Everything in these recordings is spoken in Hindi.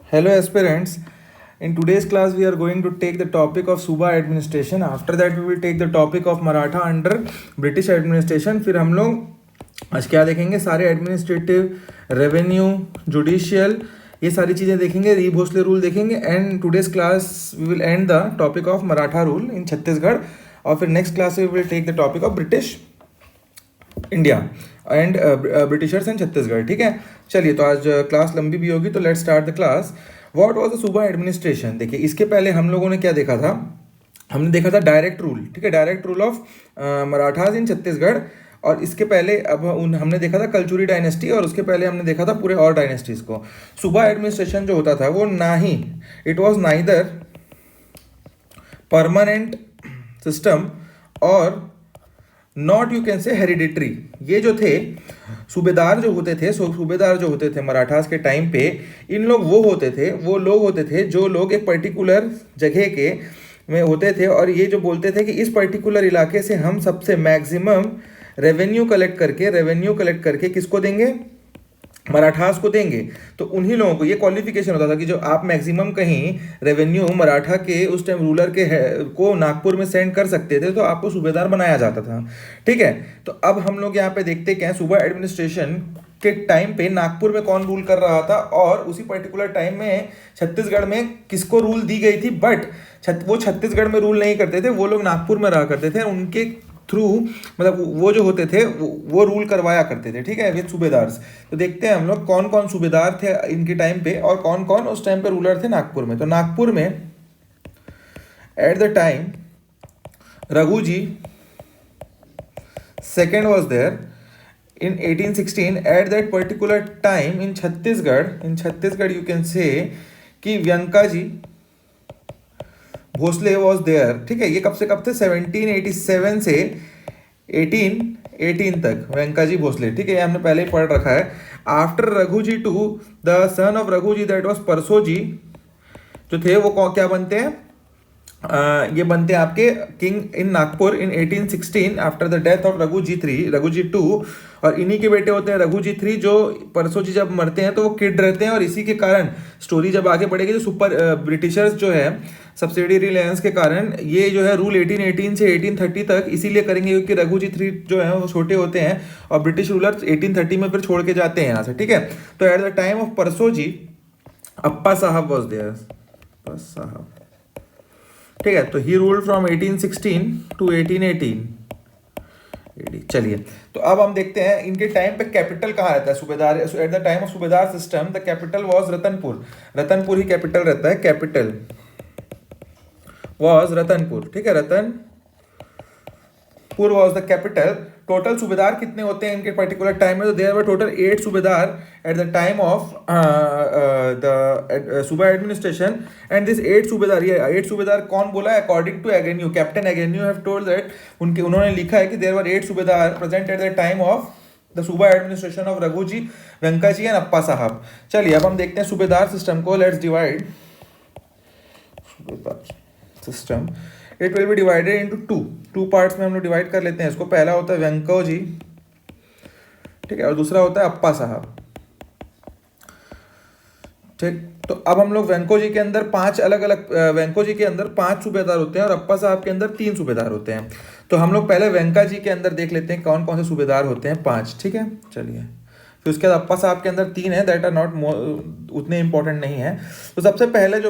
Hello, aspirants. In today's class, we are going to take the topic of Suba administration. After that, we will take the topic of Maratha under British administration. फिर हम लोग आज क्या देखेंगे? सारे एडमिनिस्ट्रेटिव, रेवेन्यू, जुडिशियल, ये सारी चीज़ें देखेंगे. री भोसले रूल देखेंगे. And today's class we will end the topic of Maratha rule in Chhattisgarh. और फिर next class we will take the topic of British India and Britishers and Chhattisgarh. ठीक है, चलिए. तो आज क्लास लंबी भी होगी, तो let's start the class. What was the suba administration? देखिए, इसके पहले हम लोगों ने क्या देखा था? हमने देखा था डायरेक्ट रूल. ठीक है, डायरेक्ट रूल ऑफ मराठाज इन छत्तीसगढ़. और इसके पहले हमने देखा था कलचुरी डायनेस्टी, और उसके पहले हमने देखा था पूरे और डायनेस्टीज को. सूबा एडमिनिस्ट्रेशन जो होता था वो ना ही, it was neither permanent system और not you can say hereditary. ये जो थे सूबेदार जो होते थे मराठास के टाइम पे, इन लोग वो लोग होते थे जो लोग एक पर्टिकुलर जगह के में होते थे, और ये जो बोलते थे कि इस पर्टिकुलर इलाके से हम सबसे मैक्सिमम रेवेन्यू कलेक्ट करके किसको देंगे? मराठास को देंगे. तो उन्हीं लोगों को ये क्वालिफिकेशन होता था कि जो आप मैक्सिमम कहीं रेवेन्यू मराठा के उस टाइम रूलर के को नागपुर में सेंड कर सकते थे, तो आपको सूबेदार बनाया जाता था. ठीक है, तो अब हम लोग यहाँ पे देखते क्या है, सूबा एडमिनिस्ट्रेशन के टाइम पे नागपुर में कौन रूल कर रहा था, और उसी पर्टिकुलर टाइम में छत्तीसगढ़ में किसको रूल दी गई थी. बट वो छत्तीसगढ़ में रूल नहीं करते थे, वो लोग नागपुर में रहा करते थे. उनके थ्रू मतलब वो जो होते थे वो रूल करवाया करते थे. ठीक है, विद सूबेदार्स. तो देखते हैं हम लोग कौन कौन सूबेदार थे इनके टाइम पे, और कौन कौन उस टाइम पे रूलर थे नागपुर में. तो नागपुर में at the time Raghu ji second was there in 1816. At that particular time in Chhattisgarh you can say कि व्यंका जी भोसले वॉज देयर. ठीक है, ये कब से कब थे? 1787 से 1818 तक व्यंका जी भोसले. ठीक है, ये हमने पहले ही पढ़ रखा है. After Raghu ji two the son of Raghu ji, that was Parso ji, जो थे वो क्या बनते हैं? ये बनते हैं आपके king in Nagpur in 1816 after the death of Raghu ji two. और इन्हीं के बेटे होते हैं रघु जी 3, जो परसों जी जब मरते हैं तो वो किड रहते हैं. और इसी के कारण स्टोरी जब आगे बढ़ेगी तो सुपर ब्रिटिशर्स जो है सब्सिडियरी अलायंस के कारण ये जो है रूल 1818 से 1830 तक इसीलिए करेंगे क्योंकि रघु जी 3 जो है वो छोटे होते हैं, और ब्रिटिश रूलर्स 1830 में फिर छोड़ के जाते हैं यहाँ से. ठीक है, तो एट द टाइम ऑफ परसों जी अप्पा साहब वॉज देयर. अप्पा साहब. ठीक है, तो ही रूल्ड फ्रॉम 1816 टू 1818. चलिए, तो अब हम देखते हैं इनके टाइम पे कैपिटल कहाँ रहता है सूबेदार. एट द टाइम ऑफ सूबेदार system the capital was Ratanpur he capital रहता है. Capital was Ratanpur. ठीक है, Ratanpur was the capital. Total सूबेदार कितने होते हैं इनके पर्टिकुलर टाइम में? तो there were total 8 subedar at the time of the suba administration. And this 8 subedar, ये 8 सूबेदार कौन बोला है? According to Agnew, captain Agnew have told that उन्होंने लिखा है कि there were 8 subedar present at the time of the suba administration of Raghu ji, Venka ji and Appa Sahab. चलिए, अब हम देखते हैं सूबेदार सिस्टम को. Let's divide subedar system. It will be divided into two parts में हम लोग डिवाइड कर लेते हैं इसको. पहला होता है वेंको जी, ठीक है, और दूसरा होता है अप्पा साहब. ठीक, तो अब हम लोग वेंको जी के अंदर 5 अलग अलग वेंको जी के अंदर 5 सूबेदार होते हैं और अप्पा साहब के अंदर 3 सूबेदार होते हैं. तो हम लोग पहले वेंका जी के अंदर देख लेते हैं कौन कौन से सूबेदार होते हैं. 5. ठीक है, चलिए. फिर उसके बाद अप्पा साहब के अंदर 3 है, दैट आर नॉट उतने इंपॉर्टेंट नहीं है. तो सबसे पहले जो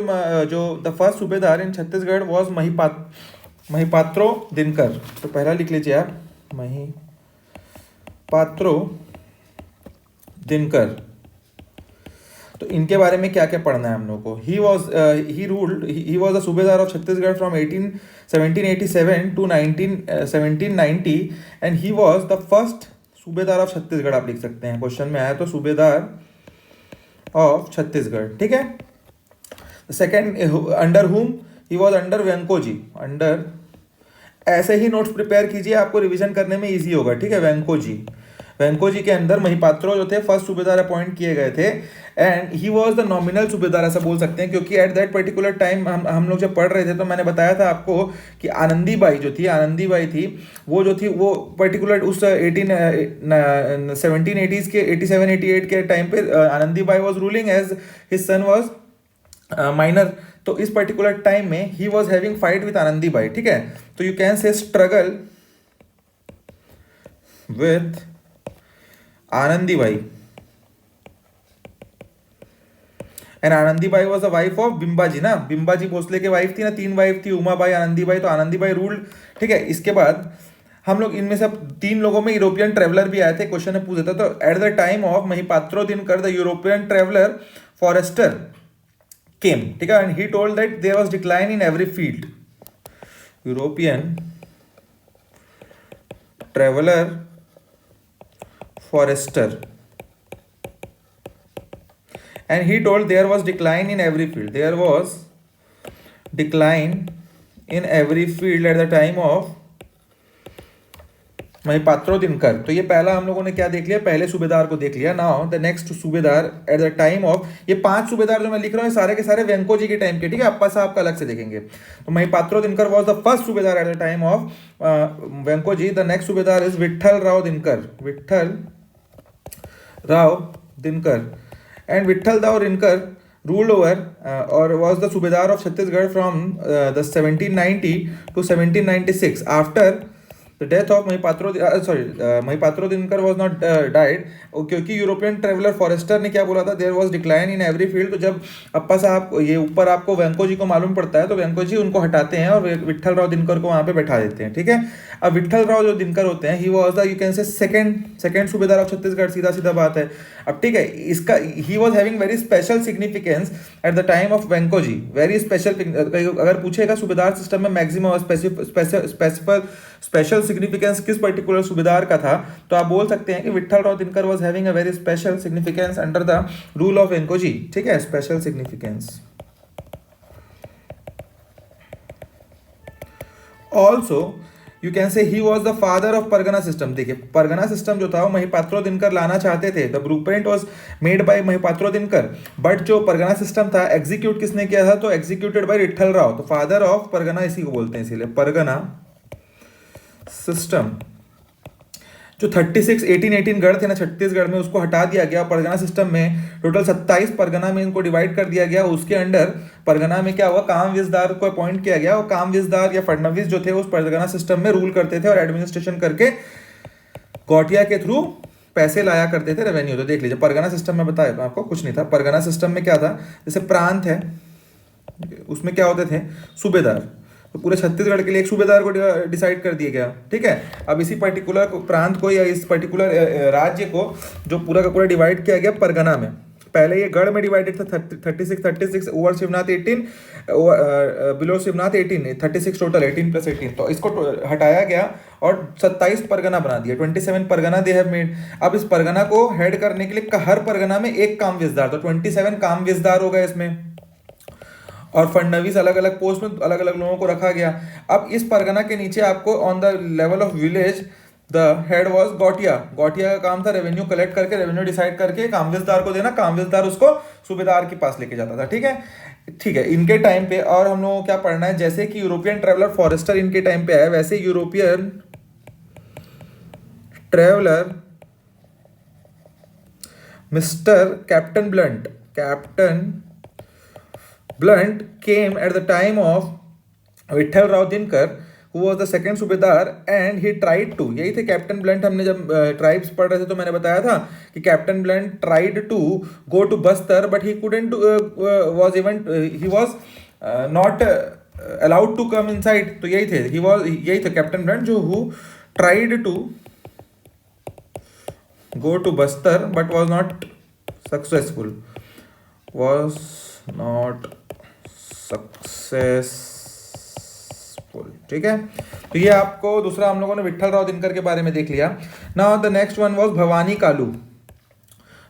द फर्स्ट सूबेदार इन छत्तीसगढ़ वॉज महिपात्रो दिनकर. तो पहला लिख लीजिए आप, महिपात्रो दिनकर. तो इनके बारे में क्या क्या पढ़ना है हम लोग को? He was the subedar of Chhattisgarh from 1787 to 1790 and he was the first subedar of Chhattisgarh. आप लिख सकते हैं, क्वेश्चन में आया तो सूबेदार ऑफ छत्तीसगढ़. ठीक है, second under whom he was under Venko ji. Under, ऐसे ही नोट्स प्रिपेयर कीजिए, आपको रिवीजन करने में इजी होगा. ठीक है, वेंको जी के अंदर महिपात्रो जो थे फर्स्ट सूबेदार अपॉइंट किए गए थे. And he was the nominal सूबेदार, ऐसा बोल सकते हैं, क्योंकि एट दैट पर्टिकुलर टाइम हम लोग जब पढ़ रहे थे तो मैंने बताया था आपको कि आनंदी बाई थी वो जो थी वो पर्टिकुलर उस 1780s के 87-88 के टाइम पे Anandi Bai was ruling as his son was minor, तो इस पर्टिकुलर टाइम में he was having fight with Anandi Bai, ठीक है। तो you can say struggle with Anandi Bai, and Anandi Bai was the wife of Bimbaji ना, बिम्बाजी भोसले की वाइफ थी ना, 3 वाइफ थी, उमा बाई, आनंदी बाई, तो आनंदी बाई रूल्ड, ठीक है। इसके बाद हम लोग इनमें से 3 लोगों में यूरोपियन ट्रेवलर भी आए थे, क्वेश्चन में पूछा था। तो at the time of Mahipatrao Dinkar the European traveller Forester came, ठीक है, and he told that there was decline in every field. European traveller Forester, and he told there was decline in every field, there was decline in every field at the time of Mahipatrao Dinkar. तो ये पहला हम लोगों ने क्या देख लिया, पहले सूबेदार को देख लिया। नाउ द नेक्स्ट सूबेदार एट द टाइम ऑफ, ये 5 सूबेदार जो मैं लिख रहा हूँ सारे के सारे वेंको जी के टाइम के, ठीक है, अप्पा साहब का अलग से देखेंगे। तो Mahipatrao Dinkar was the first subedar at the time of Venko ji. The next subedar is Vitthal Rao Dinkar, Vitthal Rao Dinkar, and Vitthal Rao Dinkar ruled over or was the Subedar of Chhattisgarh from the 1790 to 1796. After the death of Mahipatro Dinkar was not died, क्योंकि यूरोपियन ट्रेवलर फॉरेस्टर ने क्या बोला था, there was decline in every field. तो जब अप्पा साहब ये ऊपर आपको वेंको जी को मालूम पड़ता है, तो वेंको जी उनको हटाते हैं और विट्ठल राव दिनकर को वहाँ पे बैठा देते हैं, ठीक है। अब विट्ठल राव जो दिनकर होते हैं, he was the, you can say second subedar of Chhattisgarh, सीधा सीधा बात है। अब ठीक है, इसका he was having very special significance at the time of Venko ji, very special. अगर पूछेगा सूबेदार सिस्टम में मैक्सिमम स्पेशल सिग्निफिकेंस किस पर्टिकुलर सूबेदार का था, तो आप बोल सकते हैं कि Vitthal Rao Dinkar was having a very special significance under the rule of Venko जी, ठीक है, special significance. Also you can से ही was the father of pargana system. देखिए परगना सिस्टम जो था वो महिपात्रो दिनकर लाना चाहते थे, the blueprint was made by Mahipatrao Dinkar, but जो परगना सिस्टम था एग्जीक्यूट किसने किया था, तो एग्जीक्यूटेड बाय विट्ठल राव। तो फादर ऑफ परगना इसी को बोलते हैं, इसीलिए परगना सिस्टम। जो 1818 गढ़ थे ना छत्तीसगढ़ में, उसको हटा दिया गया। परगना सिस्टम में टोटल 27 परगना में इनको डिवाइड कर दिया गया। उसके अंडर परगना में क्या हुआ, काम विजदार को अपॉइंट किया गया। और काम विजदार या फडणवीस जो थे उस परगना सिस्टम में रूल करते थे और एडमिनिस्ट्रेशन करके गौटिया के थ्रू पैसे लाया करते थे, रेवेन्यू। तो देख लीजिए परगना सिस्टम में बताया आपको कुछ नहीं था। परगना सिस्टम में क्या था, जैसे प्रांत है उसमें क्या होते थे, सूबेदार। तो पूरे छत्तीसगढ़ के लिए एक सूबेदार को डिसाइड कर दिया गया, ठीक है। अब इसी पर्टिकुलर प्रांत को या इस पर्टिकुलर राज्य को जो पूरा का पूरा डिवाइड किया गया परगना में। पहले ये गढ़ में डिवाइडेड था, 36 over Shivnath 18, below Shivnath 18, 36 total, 18 + 18। तो इसको हटाया गया और 27 परगना बना दिया, 27 परगना दे हैव मेड। अब इस परगना को हेड करने के लिए हर परगना में एक काम विजदार, तो 27 काम विजदार हो गए इसमें। और फडणवीस अलग अलग पोस्ट में अलग अलग लोगों को रखा गया। अब इस परगना के नीचे आपको on the level of village the head was गौटिया। गौटिया का काम था रेवेन्यू कलेक्ट करके, रेवेन्यू डिसाइड करके कामविजदार को देना, कामविजदार उसको सूबेदार के पास लेके जाता था, ठीक है। ठीक है, इनके टाइम पे और हम लोगों को क्या पढ़ना है, जैसे कि यूरोपियन ट्रेवलर फॉरेस्टर इनके टाइम पे आया, वैसे European traveller mister captain Blunt came at the time of Vitthal Rao Dinkar, who was the second सूबेदार, and he tried to, यही थे कैप्टन ब्लंट। हमने जब ट्राइब्स पढ़ रहे थे तो मैंने बताया था कि captain Blunt tried to go to Bastar, but he couldn't he was not allowed to come inside. तो यही थे कैप्टन ब्लंट जो who tried to go to Bastar but was not successful, ठीक है। तो ये आपको दूसरा हम लोगों ने विट्ठल राव दिनकर के बारे में देख लिया। Now the next one was Bhavani Kalu.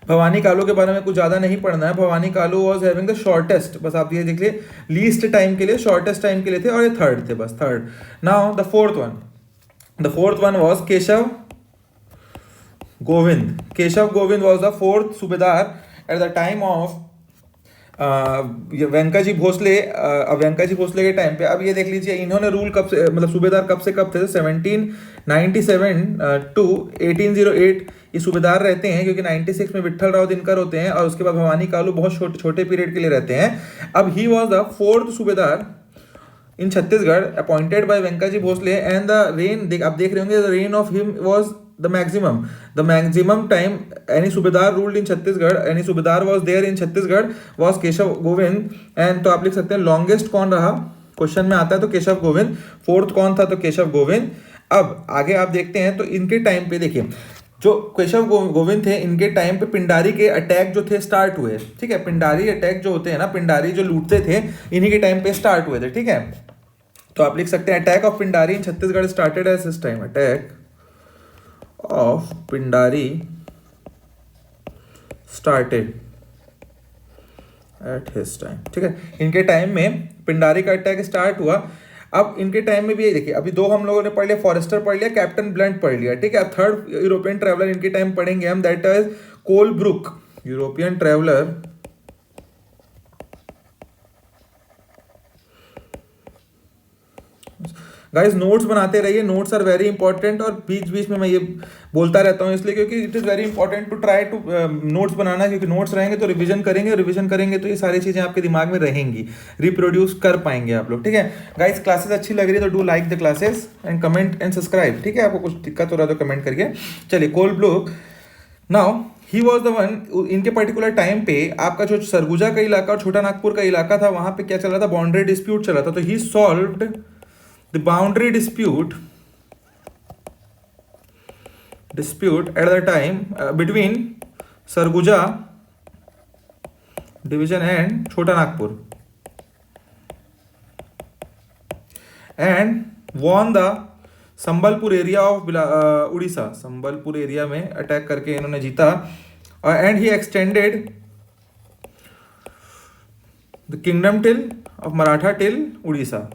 Bhavani Kalu के बारे में कुछ ज़्यादा नहीं पढ़ना है। Bhavani Kalu was having the shortest, बस आप ये देख लिए, लीस्ट टाइम के लिए, शॉर्टेस्ट टाइम के लिए थे, और ये थर्ड थे, बस third. Now the fourth one was Keshav Govind. Keshav Govind was the fourth सूबेदार एट द टाइम ऑफ ये वेंका जी भोसले, वेंका जी भोसले के टाइम पे, अब ये देख लीजिए इन्होंने रूल कब से, मतलब सूबेदार कब से कब थे, 1797 टू 1808 ये सूबेदार रहते हैं, क्योंकि 96 में विट्ठल राव दिनकर होते हैं और उसके बाद भवानी कालू बहुत छोटे छोटे पीरियड के लिए रहते हैं। अब ही was the fourth subedar in Chhattisgarh appointed by Venka ji Bhosle and the reign, आप देख रहे होंगे, the reign of him was the maximum time any subedar ruled in Chhattisgarh, any subedar was there in Chhattisgarh was Keshav Govind. And तो आप लिख सकते हैं लॉन्गेस्ट कौन रहा, क्वेश्चन में आता है तो केशव गोविंद, फोर्थ कौन था तो केशव गोविंद। अब आगे आप देखते हैं तो इनके टाइम पे देखिए जो केशव गोविंद थे, इनके टाइम पे पिंडारी के अटैक जो थे स्टार्ट हुए, ठीक है, पिंडारी अटैक जो होते हैं ना, पिंडारी जो लूटते थे, इन्हीं के टाइम पे स्टार्ट हुए थे, ठीक है। तो आप लिख सकते हैं attack of Pindari in Chhattisgarh started at this time, attack of Pindari started at his time, ठीक है। इनके टाइम में पिंडारी का अटैक स्टार्ट हुआ। अब इनके टाइम में भी यही देखिए, अभी दो हम लोगों ने पढ़ लिया, फॉरेस्टर पढ़ लिया, कैप्टन ब्लंट पढ़ लिया, ठीक है। अब थर्ड यूरोपियन ट्रैवलर इनके टाइम पढ़ेंगे हम, that is Colebrook, European traveller guys. Notes बनाते रहिए, नोट्स आर वेरी इंपॉर्टेंट, और बीच बीच में मैं ये बोलता रहता हूँ इसलिए क्योंकि it is very important to try to notes बनाना, क्योंकि नोट्स रहेंगे तो रिवीजन करेंगे, रिवीजन करेंगे तो ये सारी चीज़ें आपके दिमाग में रहेंगी, रिप्रोड्यूस कर पाएंगे आप लोग, ठीक है। गाइस क्लासेस अच्छी लग रही है तो do like the classes and comment and subscribe, ठीक है। आपको कुछ दिक्कत हो रहा है तो कमेंट करिए। चलिए, Colebrook now he was the one, इनके पर्टिकुलर टाइम पे आपका जो सरगुजा का इलाका और छोटा नागपुर का इलाका था, वहां पे क्या चल रहा था, बाउंड्री डिस्प्यूट चल रहा था। तो ही solved the boundary dispute at the time between Sarguja division and Chota Nagpur and won the Sambalpur area of Orissa, Sambalpur area में अटैक करके इन्होंने जीता। And he extended the kingdom till of Maratha till Orissa,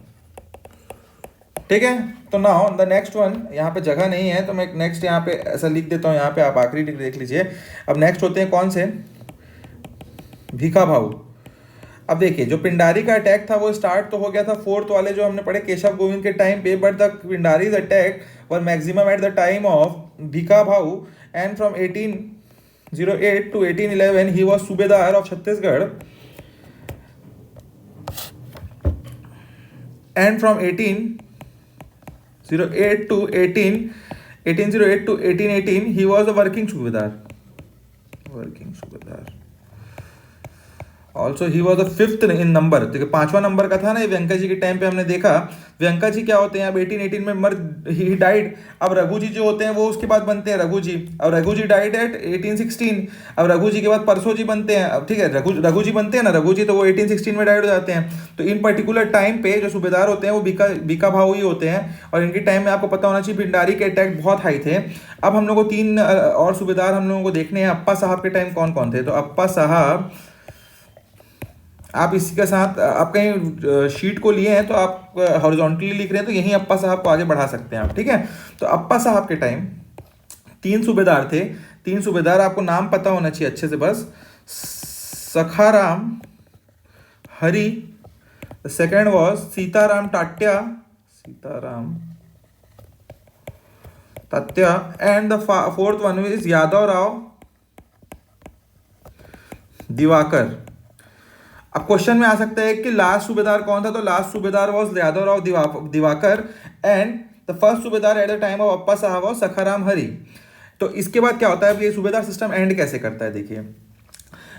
ठीक है। तो नाउ द नेक्स्ट वन, यहाँ पे जगह नहीं है तो मैं नेक्स्ट यहाँ पे ऐसा लिख देता हूँ, यहाँ पे आप आखिरी देख लीजिए। अब नेक्स्ट होते हैं कौन से, भीखा भाऊ। अब देखिए जो पिंडारी का अटैक था वो स्टार्ट तो हो गया था, फोर्थ वाले जो हमने पढ़े केशव गोविंद के टाइम पे, but the Pindaris attack were maximum at the time of Bhikha Bhau and from 1808 to 1811 he was subedar of Chhattisgarh and from 1808 to 1818 he was a working subedar, also he was the fifth in number, देखिए पांचवा नंबर का था ना ये, वेंका जी के टाइम पे हमने देखा वेंका जी क्या होते हैं, अब 1818 में मर ही डाइड। अब रघु जी जो होते हैं वो उसके बाद बनते हैं रघु जी, अब रघु जी डाइड एट 1816, अब रघु जी के बाद परसों जी बनते हैं, अब ठीक है, रघु जी बनते हैं ना, रघु जी तो वो 1816 में डाइड हो जाते हैं। तो इन पर्टिकुलर टाइम पे जो सूबेदार होते हैं वो बीका भाऊ ही होते हैं, और इनके टाइम में आपको पता होना चाहिए पिंडारी के अटैक बहुत हाई थे। अब हम लोग को तीन और सूबेदार हम लोगों को देखने हैं। अप्पा साहब के टाइम कौन कौन थे, तो अप्पा साहब आप इसी के साथ, आप कहीं शीट को लिए हैं तो आप हॉरिजॉन्टली लिख रहे हैं तो यहीं अप्पा साहब को आगे बढ़ा सकते हैं आप, ठीक है। तो अप्पा साहब के टाइम तीन सूबेदार थे, तीन सूबेदार आपको नाम पता होना चाहिए अच्छे से बस, Sakharam Hari, second was Sitaram Tatya and the fourth one is Yadav Rao Diwakar. अब क्वेश्चन में आ सकता है कि लास्ट सूबेदार कौन था, तो लास्ट सूबेदार was Yadav Rao Diwakar and the first subedar at the time of अप्पा साहब वॉज सखाराम हरि। तो इसके बाद क्या होता है, ये सूबेदार सिस्टम एंड कैसे करता है, देखिए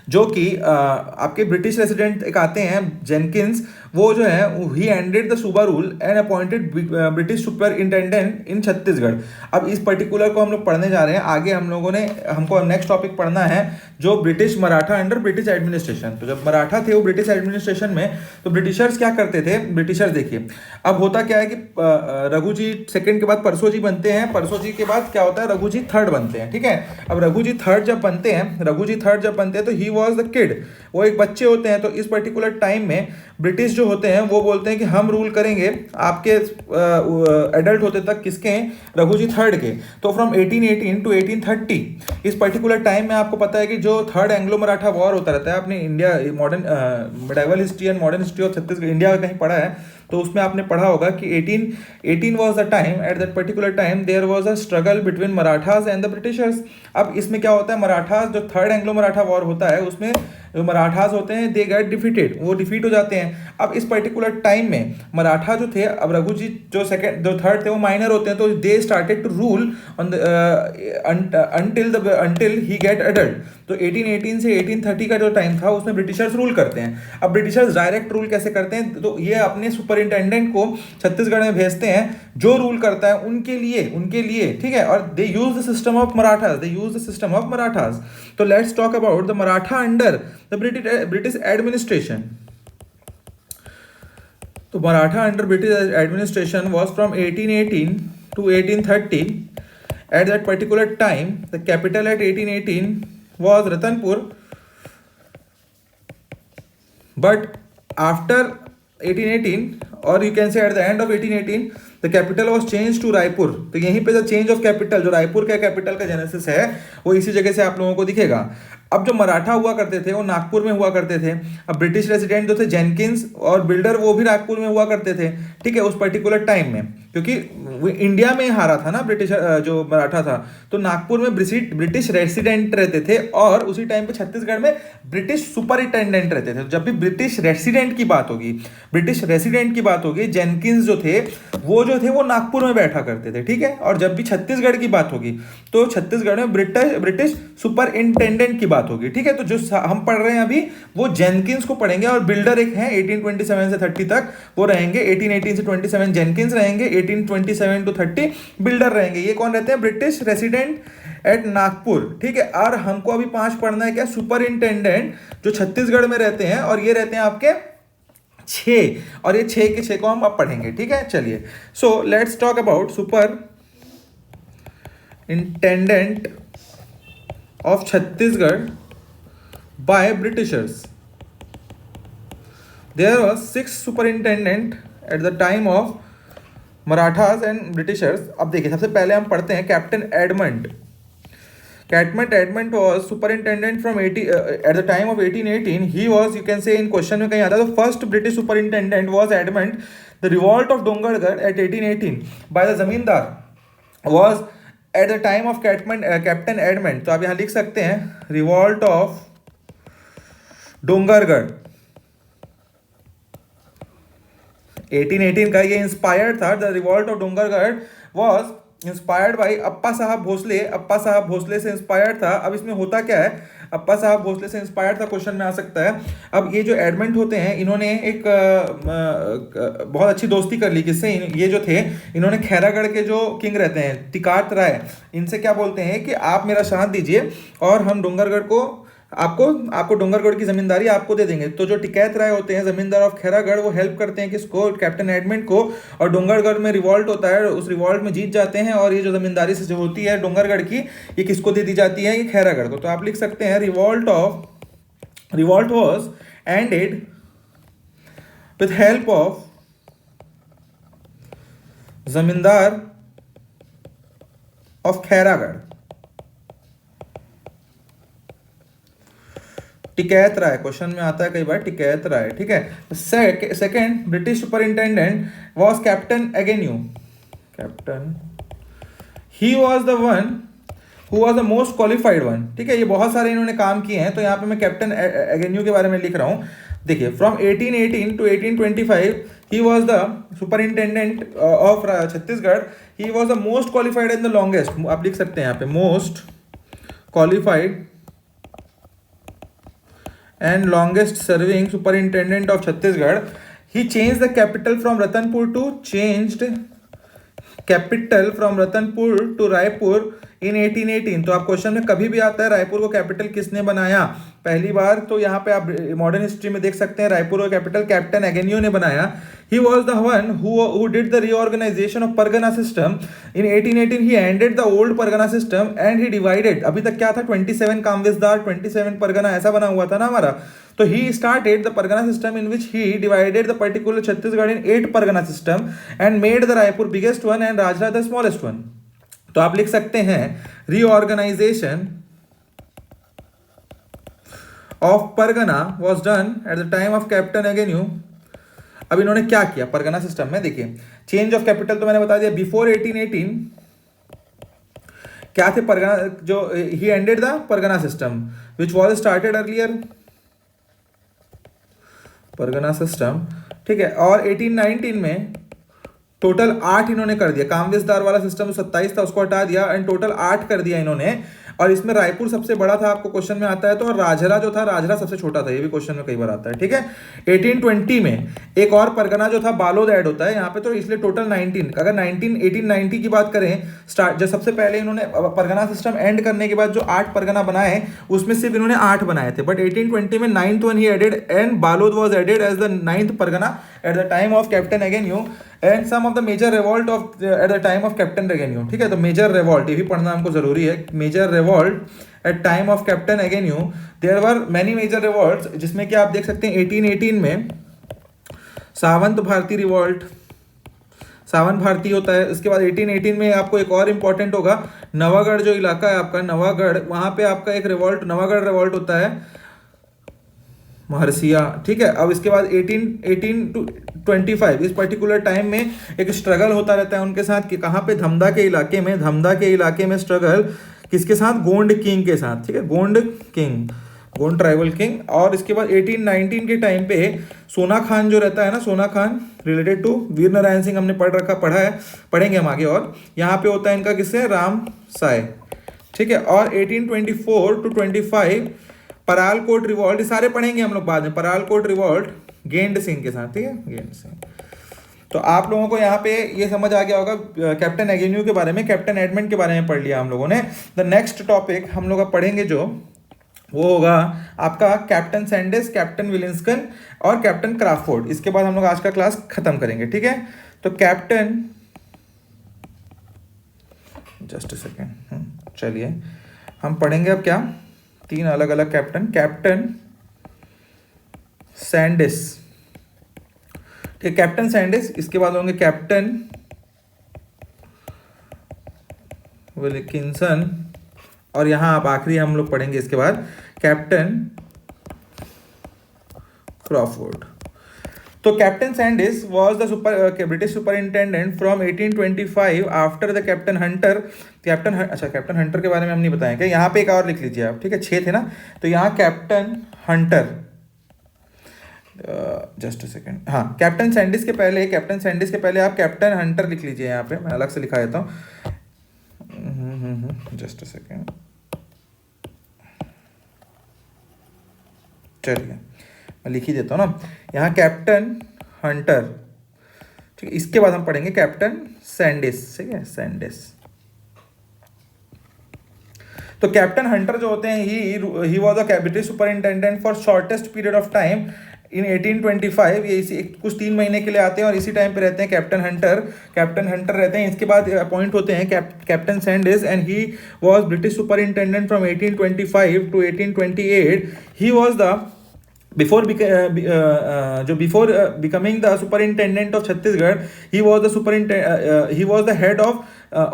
जो कि आपके ब्रिटिश रेसिडेंट एक आते हैं जेनकिंस, वो जो है he ended the suba rule and appointed British superintendent in Chhattisgarh. अब इस पर्टिकुलर को हम लोग पढ़ने जा रहे हैं आगे, हमको नेक्स्ट टॉपिक पढ़ना है जो British Maratha under British administration. तो जब मराठा थे वो ब्रिटिश एडमिनिस्ट्रेशन में, तो ब्रिटिशर्स क्या करते थे, ब्रिटिशर्स देखिए अब होता क्या है कि रघु जी सेकेंड के बाद परसों जी बनते हैं, परसों जी के बाद क्या होता है, रघु जी थर्ड बनते हैं, ठीक है। अब रघु जी थर्ड जब बनते हैं तो ही वॉज द किड, वो एक बच्चे होते हैं। तो इस पर्टिकुलर टाइम में ब्रिटिश जो होते हैं वो बोलते हैं कि हम रूल करेंगे आपके एडल्ट होते तक, किसके, रघु जी थर्ड के। तो फ्रॉम 1818 टू 1830 इस पर्टिकुलर टाइम में आपको पता है कि जो थर्ड एंग्लो मराठा वॉर होता रहता है, आपने India modern medieval history and modern history of Chhattisgarh India कहीं पढ़ा है तो उसमें आपने पढ़ा होगा कि 1818 was the time, at that particular time there was a struggle between Marathas and the Britishers। अब इसमें क्या होता है, मराठास जो थर्ड एंग्लो मराठा वॉर होता है उसमें जो मराठास होते हैं दे गेट डिफीटेड, वो डिफीट हो जाते हैं। अब इस पर्टिकुलर टाइम में मराठा जो थे, अब रघु जी जो सेकंड जो थर्ड थे वो माइनर होते हैं, तो they started to rule on until he get adult. तो 1818 से 1830 का जो टाइम था उसमें ब्रिटिशर्स रूल करते हैं। अब ब्रिटिशर्स डायरेक्ट रूल कैसे करते हैं, तो ये अपने सुपरिंटेंडेंट को छत्तीसगढ़ में भेजते हैं, जो रूल करता है उनके लिए, ठीक है। और they use the system of Marathas, तो let's talk about the Maratha under the British administration. तो Maratha under British administration was from 1818 to 1830। At that particular time, the capital at 1818 was Ratanpur, but after 1818, or you can say at the end of 1818, the capital was changed to Raipur। तो यहीं पे जो चेंज ऑफ कैपिटल, जो रायपुर का कैपिटल का जेनेसिस है वो इसी जगह से आप लोगों को दिखेगा। अब जो मराठा हुआ करते थे वो नागपुर में हुआ करते थे। अब ब्रिटिश रेसिडेंट जो थे जेनकिंस और बिल्डर वो भी नागपुर में हुआ करते थे, ठीक है, उस पर्टिकुलर टाइम में, क्योंकि वो इंडिया में हारा था ना ब्रिटिश जो मराठा था, तो नागपुर में ब्रिटिश रेसिडेंट रहते थे और उसी टाइम पे छत्तीसगढ़ में ब्रिटिश सुपरिटेंडेंट रहते थे। तो जब भी ब्रिटिश रेसिडेंट की बात होगी, जेनकिंस जो थे वो नागपुर में बैठा करते थे, ठीक है। और जब भी छत्तीसगढ़ की बात होगी तो छत्तीसगढ़ में ब्रिटिश सुपरिंटेंडेंट की बात होगी, ठीक है। तो जो हम पढ़ रहे हैं अभी वो जेनकिंस को पढ़ेंगे, और बिल्डर एक हैं 1827 से 30 तक वो रहेंगे, 1818 से 27 जेनकिंस रहेंगे, 1827 to 30 बिल्डर रहेंगे। ये कौन रहते हैं, ब्रिटिश रेसिडेंट एट नागपुर, ठीक है। और हमको अभी 5 पढ़ना है क्या, सुपरिंटेंडेंट जो छत्तीसगढ़ में रहते हैं, और ये रहते हैं आपके 6, और ये 6 के 6 को हम अब पढ़ेंगे, ठीक है। चलिए, so let's talk about superintendent of Chhattisgarh by Britishers. There was 6 superintendent at the time of Marathas and Britishers. अब देखिए, सबसे पहले हम पढ़ते हैं captain Edmund. Edmund was superintendent from at the time of 1818. He was, you can say in question में कहीं आता है, तो first British superintendent was Edmund। The revolt of Dongargarh at 1818 by the जमींदार was at the time of Captain Edmund। तो आप यहाँ लिख सकते हैं revolt of डोंगरगढ़ 1818 का ये इंस्पायर्ड था। The revolt of Dongargarh was inspired by Appa Sahab Bhosle से इंस्पायर्ड था। अब इसमें होता क्या है, अप्पा साहब भोसले से इंस्पायर्ड था, क्वेश्चन में आ सकता है। अब ये जो एडमंड होते हैं, इन्होंने एक बहुत अच्छी दोस्ती कर ली, किससे, ये जो थे, इन्होंने खैरागढ़ के जो किंग रहते हैं टिकात राय, इनसे क्या बोलते हैं कि आप मेरा साथ दीजिए और हम डोंगरगढ़ को आपको डोंगरगढ़ की जमींदारी आपको दे देंगे। तो जो टिकैत राय होते हैं जमींदार ऑफ खैरागढ़, वो हेल्प करते हैं किसको, कैप्टन एडमंड को, और डोंगरगढ़ में रिवॉल्ट होता है, उस रिवॉल्ट में जीत जाते हैं, और ये जो जमींदारी से जो होती है डोंगरगढ़ की, ये किसको दे दी जाती है, ये खैरागढ़ को। तो आप लिख सकते हैं revolt was ended with help of zamindar of Khairagarh, Tikait Rai, question में आता है कई बार टिकैत राय, ठीक है। Second British superintendent was captain Agnew. He was the one who was the most qualified one, ठीक है। ये बहुत सारे इन्होंने काम किए हैं, तो यहाँ पे मैं कैप्टन एगेन्यू के बारे में लिख रहा हूँ। देखिए, from 1818 to 1825 he was the superintendent of Chhattisgarh. He was the most qualified and the longest, आप लिख सकते हैं यहाँ पे most qualified and longest serving superintendent of Chhattisgarh. He changed the capital from Ratanpur to Raipur इन 1818। तो आप क्वेश्चन में कभी भी आता है रायपुर को कैपिटल किसने बनाया, पहली बार तो यहाँ पे आप मॉडर्न हिस्ट्री में देख सकते हैं रायपुर को कैपिटल कैप्टन एगेन्यू ने बनाया। He was the one who did the reorganization of pargana system in 1818। He ended the old pargana system and he divided, अभी तक क्या था 27 कामविजदार 27 परगना ऐसा बना हुआ था ना हमारा। तो he started the pargana system in which he divided the particular Chhattisgarh in 8 pargana system and made the Raipur biggest one and Rajra the smallest one. तो आप लिख सकते हैं reorganisation of pargana was done at the time of captain Agnew. अब इन्होंने क्या किया परगना सिस्टम में, देखिए चेंज ऑफ कैपिटल तो मैंने बता दिया। बिफोर 1818 क्या थे परगना, जो he ended the pargana system which was started earlier pargana system, ठीक है। और 1819 में टोटल 8 इन्होंने कर दिया, कामविजदार वाला सिस्टम 27 था उसको हटा दिया एंड टोटल 8 कर दिया इन्होंने। और इसमें रायपुर सबसे बड़ा था, आपको क्वेश्चन में आता है तो, और राजहरा जो था राजहरा सबसे छोटा था, ये भी क्वेश्चन में कई बार आता है, ठीक है। 1820 में एक और परगना जो था बालोद ऐड होता है यहाँ पे, तो इसलिए टोटल 19। अगर 1890 की बात करें स्टार्ट, जब सबसे पहले इन्होंने परगना सिस्टम एंड करने के बाद जो 8 परगना बनाए उसमें सिर्फ इन्होंने 8 बनाए थे, बट 1820 में 9th one he added and Balod was added as the 9th pargana at the time of captain Agnew and some of the major revolt of at the time of captain Agnew, ठीक है। तो मेजर रिवॉल्ट ये भी पढ़ना हमको जरूरी है, major revolt at time of captain Agnew there were many major revolts, जिसमें कि आप देख सकते हैं 1818 में सावंत भारती रिवॉल्ट, सावंत भारती होता है। इसके बाद 1818 में आपको एक और इंपॉर्टेंट होगा नवागढ़ जो इलाका है आपका नवागढ़, वहां पे आपका एक रिवॉल्ट नवागढ़ रिवॉल्ट होता है महर्षिया, ठीक है। अब इसके बाद 18 to 25 इस पर्टिकुलर टाइम में एक स्ट्रगल होता रहता है उनके साथ कि कहाँ पे धमधा के इलाके में स्ट्रगल किसके साथ, गोंड किंग के साथ, ठीक है, Gond king, Gond tribal king. और इसके बाद 1819 के टाइम पे सोना खान जो रहता है ना, सोना खान रिलेटेड टू वीर नारायण सिंह हमने पढ़ा है, पढ़ेंगे हम आगे। और यहाँ पे होता है इनका किससे, राम साय, ठीक है। और 1824 to 25 परालकोट रिवॉल्ट, ये सारे पढ़ेंगे हम लोग बाद में, परालकोट रिवॉल्ट गेंद सिंह के साथ, ठीक है, गेंद सिंह। तो आप लोगों को यहाँ पे ये समझ आ गया होगा कैप्टन एगेन्यू के बारे में, कैप्टन एडमंड के बारे में पढ़ लिया हम लोगों ने। द नेक्स्ट टॉपिक हम लोग अब पढ़ेंगे जो वो होगा आपका कैप्टन सैंडिस, कैप्टन विलिंस्कन और कैप्टन क्राफोर्ड। इसके बाद हम लोग आज का क्लास खत्म करेंगे, ठीक है। तो कैप्टन, जस्ट अ सेकेंड, चलिए हम पढ़ेंगे अब क्या, 3 अलग अलग कैप्टन, कैप्टन सैंडिस, ठीक, कैप्टन सैंडिस। इसके बाद होंगे कैप्टन विल्किंसन और यहां आप आखिरी हम लोग पढ़ेंगे इसके बाद कैप्टन क्रॉफोर्ड। तो captain Sandys was the British superintendent from 1825 after the captain Hunter. अच्छा कैप्टन हंटर के बारे में हम नहीं बताएंगे, यहाँ पे एक और लिख लीजिए आप, ठीक है, 6 थे ना, तो यहाँ captain Hunter, just a second, हाँ कैप्टन सैंडिस के पहले आप कैप्टन हंटर लिख लीजिए, यहाँ पे मैं अलग से लिखा देता हूँ, जस्ट अ सेकेंड, चलिए मैं लिख ही देता हूँ ना, यहाँ कैप्टन हंटर, ठीक है। इसके बाद हम पढ़ेंगे कैप्टन सैंडिस, ठीक है, सैंडिस। तो कैप्टन हंटर जो होते हैं he was a British superintendent for shortest period of time in 1825। ये इसी कुछ 3 महीने के लिए आते हैं और इसी टाइम पे रहते हैं कैप्टन हंटर रहते हैं। इसके बाद अपॉइंट होते हैं captain Sandys and he was British superintendent from 1825 to 1828। He was the before becoming the superintendent of Chhattisgarh, he was the head of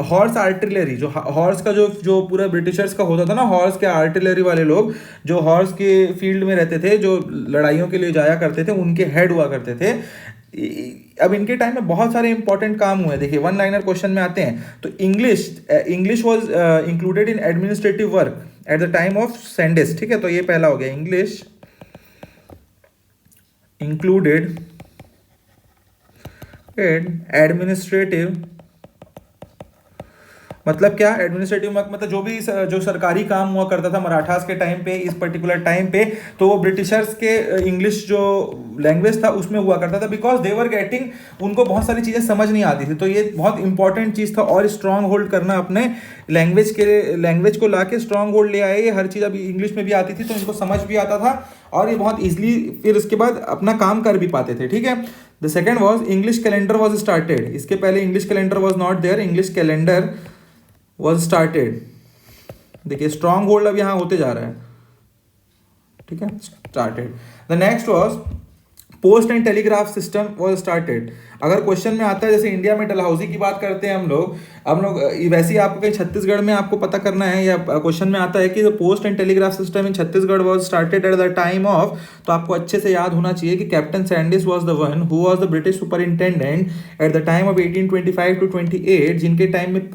horse artillery. जो हॉर्स का जो पूरा ब्रिटिशर्स का होता था ना, हॉर्स के आर्टिलरी वाले लोग जो हॉर्स के फील्ड में रहते थे, जो लड़ाइयों के लिए जाया करते थे, उनके हेड हुआ करते थे। अब इनके टाइम में बहुत सारे इंपॉर्टेंट काम हुए, देखिए 1 लाइनर क्वेश्चन में आते हैं। तो English was included in administrative work at the time of Sandis, ठीक है। तो ये पहला हो गया, इंग्लिश included in administrative मतलब क्या एडमिनिस्ट्रेटिव मतलब जो भी जो सरकारी काम हुआ करता था मराठास के टाइम पे, इस पर्टिकुलर टाइम पे, तो वो ब्रिटिशर्स के इंग्लिश जो लैंग्वेज था उसमें हुआ करता था, बिकॉज दे वर गेटिंग, उनको बहुत सारी चीज़ें समझ नहीं आती थी। तो ये बहुत इंपॉर्टेंट चीज़ था, और स्ट्रांग होल्ड करना अपने लैंग्वेज को ला के स्ट्रांग होल्ड ले आए। ये हर चीज़ अभी इंग्लिश में भी आती थी तो इनको समझ भी आता था, और ये बहुत ईजिली फिर उसके बाद अपना काम कर भी पाते थे। ठीक है, the second was English calendar was started. इसके पहले English calendar was not there, English calendar was started. देखिए स्ट्रांग होल्ड अब यहाँ होते जा रहा है। ठीक है, started. The next was post and telegraph system was started. अगर क्वेश्चन में आता है, जैसे इंडिया में डलहौजी की बात करते हैं हम लोग वैसे ही आपको कहीं छत्तीसगढ़ में आपको पता करना है, या क्वेश्चन में आता है कि post and telegraph system in Chhattisgarh was started at the time of, तो आपको अच्छे से याद होना चाहिए कि captain Sandys was the one who was the British superintendent at the time of 1825 to 28, जिनके टाइम में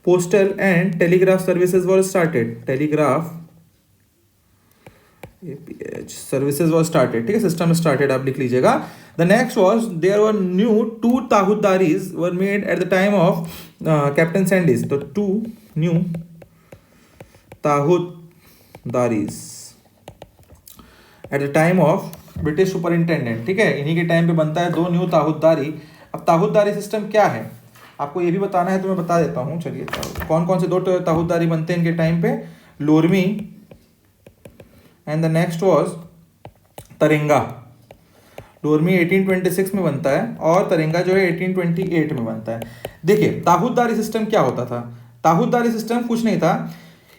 postal and telegraph services was started. Telegraph services was started. ठीक है, सिस्टम स्टार्टेड आप लिख लीजिएगा। The next was there were new 2 tahudaris were made at the time of captain Sandys. तो 2 new tahudaris at the time of British superintendent. ठीक है, इन्हीं के टाइम पे बनता है 2 न्यू ताहुदारी। अब ताहुदारी सिस्टम क्या है आपको ये भी बताना है, तो मैं बता देता हूँ। चलिए, कौन कौन से 2 ताहुदारी बनते हैं इनके टाइम पे, Lormi and the next was Tarenga. Lormi 1826 में बनता है, और तरेंगा जो है 1828 में बनता है। देखिए ताहुदारी सिस्टम क्या होता था। ताहुदारी सिस्टम कुछ नहीं था,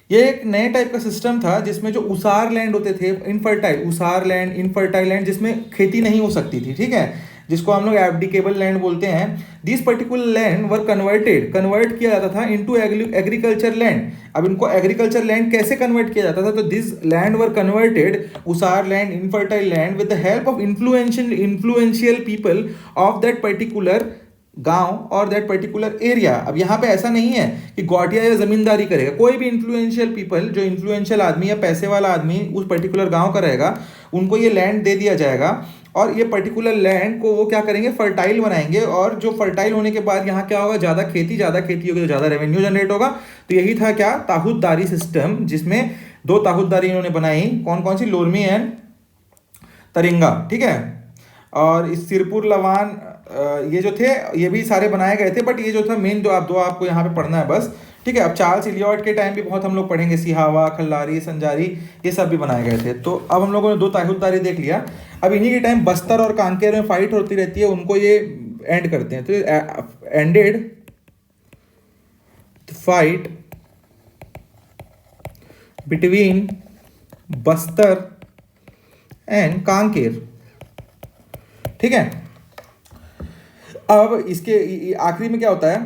ये एक नए टाइप का सिस्टम था जिसमें जो उसार लैंड होते थे, इनफर्टाइल लैंड जिसमें खेती नहीं हो सकती थी। ठीक है, जिसको हम लोग एब्डिकेबल लैंड बोलते हैं। This particular land were convert किया जाता था इनटू एग्रीकल्चर लैंड। अब इनको एग्रीकल्चर लैंड कैसे कन्वर्ट किया जाता था, तो दिस लैंड वर कन्वर्टेड, उसार land, infertile land, with the help of influential people of that particular गांव और दैट पर्टिकुलर एरिया। अब यहाँ पे ऐसा नहीं है कि गौटिया या जमींदारी करेगा, कोई भी इन्फ्लुएंशियल पीपल, जो इन्फ्लुएंशियल आदमी या पैसे वाला आदमी उस पर्टिकुलर गांव का रहेगा, उनको ये लैंड दे दिया जाएगा, और ये पर्टिकुलर लैंड को वो क्या करेंगे, फर्टाइल बनाएंगे, और जो फर्टाइल होने के बाद यहाँ क्या होगा, ज़्यादा खेती होगी तो ज़्यादा रेवेन्यू जनरेट होगा। तो यही था क्या, ताहुदारी सिस्टम, जिसमें 2 ताहुदारी इन्होंने बनाई। कौन कौन सी, लोरमी एंड तरिंगा। ठीक है, और इस सिरपुर लवान ये जो थे ये भी सारे बनाए गए थे, बट ये जो था मेन 2 आपको यहाँ पे पढ़ना है बस। ठीक है, अब चार्ल्स इलियट के टाइम भी बहुत हम लोग पढ़ेंगे, सिहावा, खल्लारी, संजारी, ये सब भी बनाए गए थे। तो अब हम लोगों ने 2 ताहुदारी देख लिया। अब इन्हीं के टाइम बस्तर और कांकेर में फाइट होती रहती है, उनको ये एंड करते हैं। तो ended fight between Bastar and Kanker. ठीक है, अब इसके आखिरी में क्या होता है,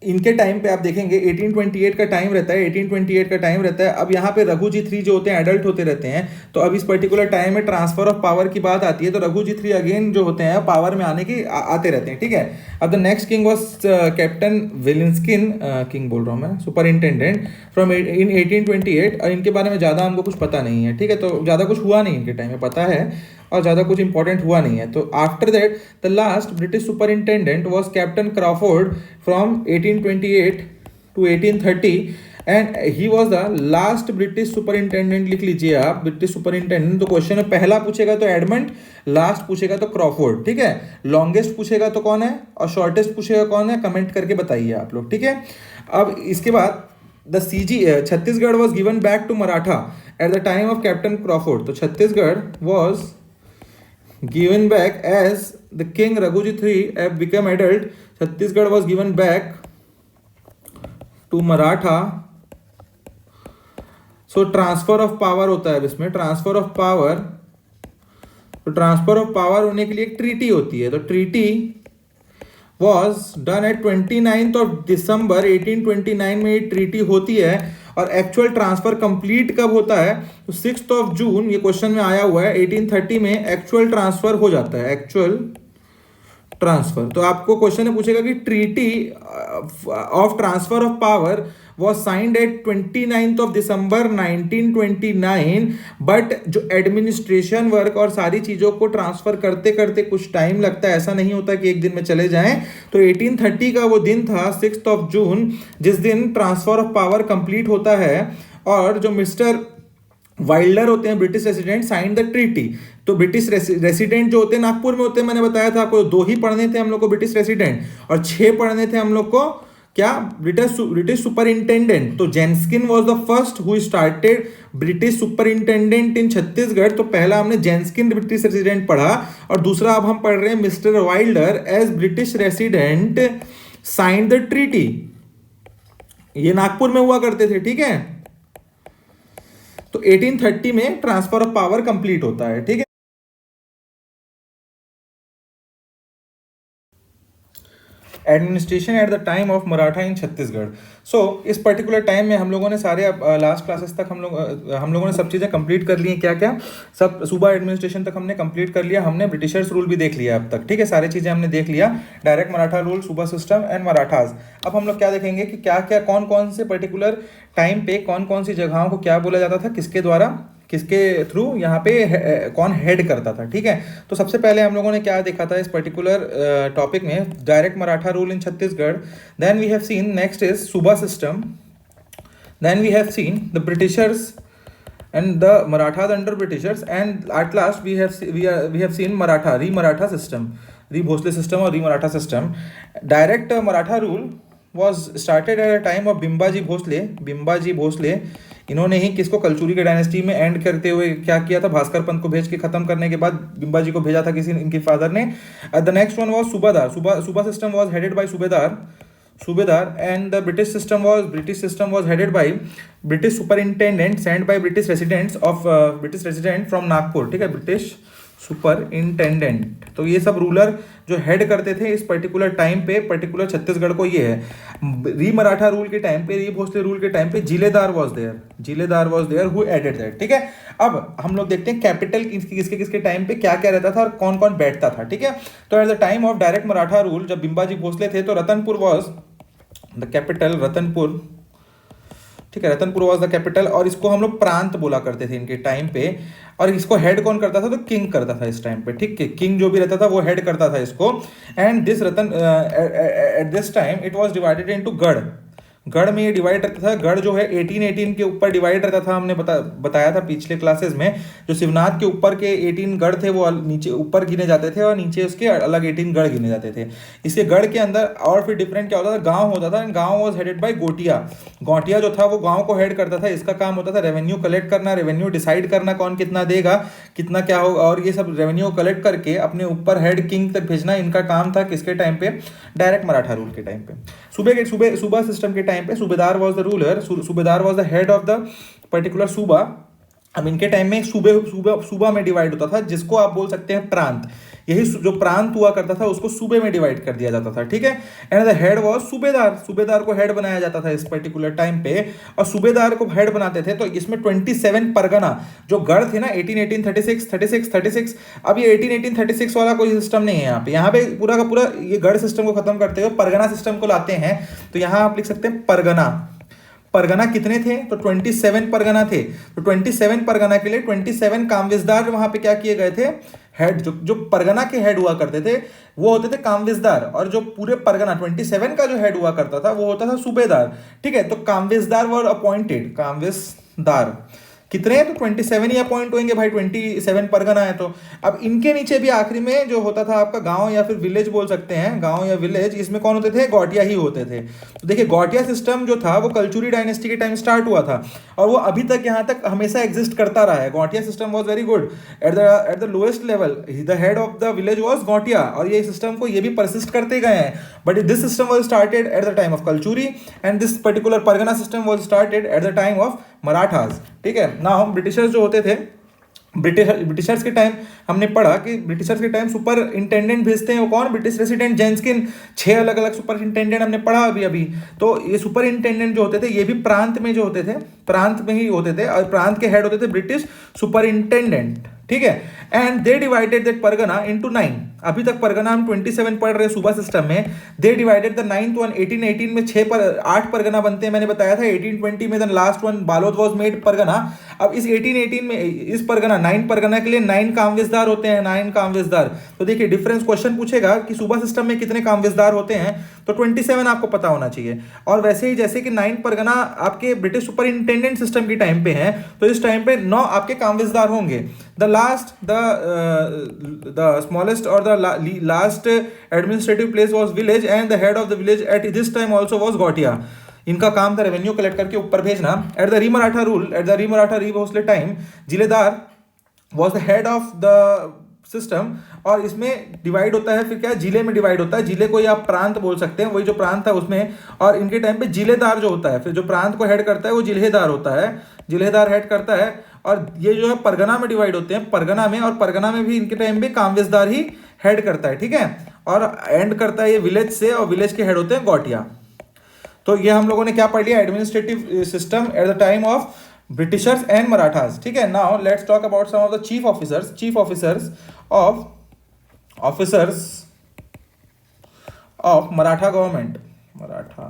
इनके टाइम पे आप देखेंगे 1828 का टाइम रहता है, 1828 का टाइम रहता है। अब यहाँ पे रघुजी 3 जो होते हैं एडल्ट होते रहते हैं, तो अब इस पर्टिकुलर टाइम में ट्रांसफर ऑफ पावर की बात आती है, तो रघुजी 3 अगेन जो होते हैं पावर में आने की आते रहते हैं। ठीक है, अब the next king was captain Wilkinson, king बोल रहा हूँ मैं, सुपरिंटेंडेंट फ्रॉम इन 1828, और इनके बारे में ज़्यादा हमको कुछ पता नहीं है। ठीक है, तो ज़्यादा कुछ हुआ नहीं इनके टाइम में, पता है, और ज़्यादा कुछ इंपॉर्टेंट हुआ नहीं है। तो after that the last British superintendent was captain Crawford from 1828 to 1830, and he was the last British superintendent. लिख लीजिए आप, ब्रिटिश सुपरिंटेंडेंट। तो क्वेश्चन में पहला पूछेगा तो एडमंड, लास्ट पूछेगा तो क्रॉफोर्ड। ठीक है, लॉन्गेस्ट पूछेगा तो कौन है, और शॉर्टेस्ट पूछेगा कौन है, कमेंट करके बताइए आप लोग। ठीक है, अब इसके बाद the Chhattisgarh was given back to Maratha at the time of captain Crawford. तो Chhattisgarh was given back as the king Raghuji III have become adult. Chhattisgarh was given back to Maratha. So transfer of power होता है इसमें, transfer of power। तो ट्रांसफर ऑफ पावर होने के लिए एक ट्रीटी होती है, तो treaty was done eight 29th of December 1829 में ये ट्रीटी होती है, और एक्चुअल ट्रांसफर कंप्लीट कब होता है, तो 6th of June, ये क्वेश्चन में आया हुआ है, 1830 में एक्चुअल ट्रांसफर हो जाता है। Actual transfer. तो आपको क्वेश्चन में पूछेगा कि treaty of transfer of power was signed at 29th of December 1929, but जो एडमिनिस्ट्रेशन वर्क और सारी चीज़ों को ट्रांसफर करते करते कुछ टाइम लगता है, ऐसा नहीं होता कि एक दिन में चले जाएं। तो 1830 का वो दिन था 6 जून, जिस दिन ट्रांसफर ऑफ पावर कंप्लीट होता है और जो मिस्टर वाइल्डर होते हैं British resident sign the treaty. तो ब्रिटिश रेसिडेंट जो होते हैं नागपुर में होते हैं, मैंने बताया था आपको 2 ही पढ़ने थे हम लोग को ब्रिटिश रेसिडेंट और 6 पढ़ने थे हम लोग को क्या ब्रिटिश सुपरिंटेंडेंट। तो Jenkins was the first who started British superintendent in Chhattisgarh. तो पहला हमने जेन्स्किन ब्रिटिश रेसिडेंट पढ़ा और दूसरा अब हम पढ़ रहे हैं mister Wilder as British resident sign the treaty. ये नागपुर में हुआ करते थे, ठीक है। तो 1830 में ट्रांसफर ऑफ पावर कंप्लीट होता है, ठीक है। Administration at the time of Maratha in Chhattisgarh. So इस पर्टिकुलर टाइम में हम लोगों ने सारे लास्ट क्लासेस तक हम लोगों ने सब चीज़ें कंप्लीट कर ली हैं। क्या क्या सब सूबा एडमिनिस्ट्रेशन तक हमने कंप्लीट कर लिया। हमने ब्रिटिशर्स रूल भी देख लिया अब तक, ठीक है। सारी चीज़ें हमने देख लिया, डायरेक्ट मराठा रूल, सूबा सिस्टम एंड मराठास। अब हम लोग क्या देखेंगे कि क्या क्या कौन कौन से पर्टिकुलर टाइम पे कौन कौन सी जगहों को क्या बोला जाता था, किसके द्वारा, किसके थ्रू, यहाँ पे कौन हेड करता था, ठीक है। तो सबसे पहले हम लोगों ने क्या देखा था इस पर्टिकुलर टॉपिक में, direct Maratha rule in Chhattisgarh. Then we have seen next is suba system. Then we have seen the Britishers and the Marathas under Britishers, and at last we have seen Maratha system, Bhosle system or Maratha system. Direct Maratha rule was started at a time of Bimbaji Bhosle। इन्होंने ही किसको, कलचुरी के डायनेस्टी में एंड करते हुए क्या किया था, भास्कर पंत को भेज के खत्म करने के बाद बिम्बाजी को भेजा था किसी इनके फादर ने। The next one was subadar. Suba system was headed by subedar and the British system was headed by British superintendent sent by British resident from Nagpur, ठीक है, ब्रिटिश सुपरिंटेंडेंट। तो ये सब रूलर जो हेड करते थे इस पर्टिकुलर टाइम पे, पर्टिकुलर छत्तीसगढ़ को, ये है। री मराठा रूल के टाइम पे, री भोसले रूल के टाइम पे jiledar was there who added that, ठीक है। अब हम लोग देखते हैं कैपिटल किसके किसके टाइम पे क्या क्या रहता था और कौन कौन बैठता था, ठीक है। तो at the time of direct Maratha rule, जब बिम्बाजी भोसले थे तो Ratanpur was the capital, Ratanpur, ठीक है, रतनपुर वॉज द कैपिटल। और इसको हम लोग प्रांत बोला करते थे इनके टाइम पे। और इसको हेड कौन करता था, तो किंग करता था इस टाइम पे, ठीक है। किंग जो भी रहता था वो हेड करता था इसको। And this eight this time it was divided into गढ़ में ये डिवाइड रहता था। गढ़ जो है 18 के ऊपर डिवाइड रहता था। हमने बताया था पिछले क्लासेस में, जो शिवनाथ के ऊपर के 18 गढ़ थे वो नीचे ऊपर गिने जाते थे और नीचे उसके अलग 18 गढ़ गिने जाते थे। इसके गढ़ के अंदर और फिर डिफरेंट क्या होता था, गांव होता था। गांव वाज हेडेड बाय गौटिया जो था वो गांव को हेड करता था। इसका काम होता था रेवेन्यू कलेक्ट करना, रेवेन्यू डिसाइड करना कौन कितना देगा, कितना क्या होगा, और ये सब रेवेन्यू कलेक्ट करके अपने ऊपर हेड किंग तक भेजना इनका काम था। किसके टाइम पे, डायरेक्ट मराठा रूल के टाइम पे। सूबा सिस्टम के टाइम पे सूबेदार वाज द रूलर, सूबेदार was the head of the particular सूबा। अब इनके टाइम में सूबा में डिवाइड होता था, जिसको आप बोल सकते हैं प्रांत। यही जो प्रांत हुआ करता था उसको सूबे में डिवाइड कर दिया जाता था, ठीक है। एंड द हेड वाज सूबेदार को हेड बनाया जाता था इस पर्टिकुलर टाइम पे। और सूबेदार को हेड बनाते थे तो इसमें 27 परगना जो गढ़ थे ना, 36। अब ये 36 वाला कोई सिस्टम नहीं है यहाँ पे पूरा का पूरा ये गढ़ सिस्टम को खत्म करते हुए परगना सिस्टम को लाते हैं। तो यहाँ आप लिख सकते हैं परगना कितने थे, तो 27 परगना थे। तो 27 परगना के लिए 27 कामविजदार वहां पे क्या किए गए थे, हेड जो परगना के हेड हुआ करते थे वो होते थे कामविजदार। और जो पूरे परगना 27 का जो हेड हुआ करता था वो होता था सूबेदार, ठीक है। तो कामविजदार वर अपॉइंटेड, कामविजदार कितने हैं, तो 27 ही अपॉइंट होंगे भाई, 27 परगना है। तो अब इनके नीचे भी आखिरी में जो होता था आपका गांव या फिर विलेज बोल सकते हैं, गांव या विलेज, इसमें कौन होते थे, गौटिया ही होते थे। तो देखिए गौटिया सिस्टम जो था वो कलचुरी डायनेस्टी के टाइम स्टार्ट हुआ था और वो अभी तक यहाँ तक हमेशा एग्जिस्ट करता रहा है। गौटिया system was very good at the lowest level, the head of the village was गौटिया। और ये सिस्टम को ये भी परसिस्ट करते गए हैं। But this system was started at the time of Kalachuri and this particular Pargana system was started at the time of Marathas, ठीक है ना। हम ब्रिटिशर्स जो होते थे, ब्रिटिशर्स के टाइम हमने पढ़ा कि ब्रिटिशर्स के टाइम सुपर इंटेंडेंट भेजते हैं, वो कौन, ब्रिटिश रेसिडेंट जेन्स्किन। 6 अलग अलग सुपर इंटेंडेंट हमने पढ़ा अभी। तो ये सुपर इंटेंडेंट जो होते थे ये भी प्रांत में जो होते थे, प्रांत में ही होते थे और प्रांत के हेड होते थे ब्रिटिश सुपर इंटेंडेंट, ठीक है। And they divided that Pargana into 9। अभी तक परगना हम 27 पढ़ रहे सूबा सिस्टम में। They divided the 9th one 1818 में 8 परगना बनते हैं, मैंने बताया था। 1820 में the last one Balod was made Pargana. अब इस 1818 में इस परगना 9 परगना के लिए 9 कामवेजदार होते हैं, 9 कामवेजदार। तो देखिए डिफरेंस क्वेश्चन पूछेगा कि सूबा सिस्टम में कितने कामवेजदार होते हैं, तो 27 आपको पता होना चाहिए। और वैसे ही जैसे कि 9 परगना आपके ब्रिटिश सुपरिंटेंडेंट सिस्टम की टाइम पे हैं, तो इस टाइम पे 9 आपके कामवेजदार होंगे। द लास्ट द स्मॉलेस्ट और the last administrative place was village and the head of the village at this time also was गौटिया। इनका काम था रेवेन्यू कलेक्ट करके ऊपर भेजना। एट द री-मराठा रूल, एट द री-मराठा री-भोसले टाइम, जिलेदार was the head of the system. और इसमें डिवाइड होता है फिर क्या, जिले में डिवाइड होता है। जिले को आप प्रांत बोल सकते हैं, वही जो प्रांत था उसमें। और इनके टाइम पे जिलेदार जो होता है, फिर जो प्रांत को हेड करता है वो जिलेदार होता है, जिलेदार हेड करता है। और ये जो है परगना में डिवाइड होते हैं, परगना में, और परगना में भी इनके टाइम पे कामवेजदार ही हेड करता है, ठीक है। और एंड करता है ये विलेज से, और विलेज के हेड होते हैं गौटिया। तो ये हम लोगों ने क्या पढ़ लिया, administrative system at the time of Britishers and Marathas, ठीक है। Now let's talk about some of the chief officers, chief officers of Maratha government, Maratha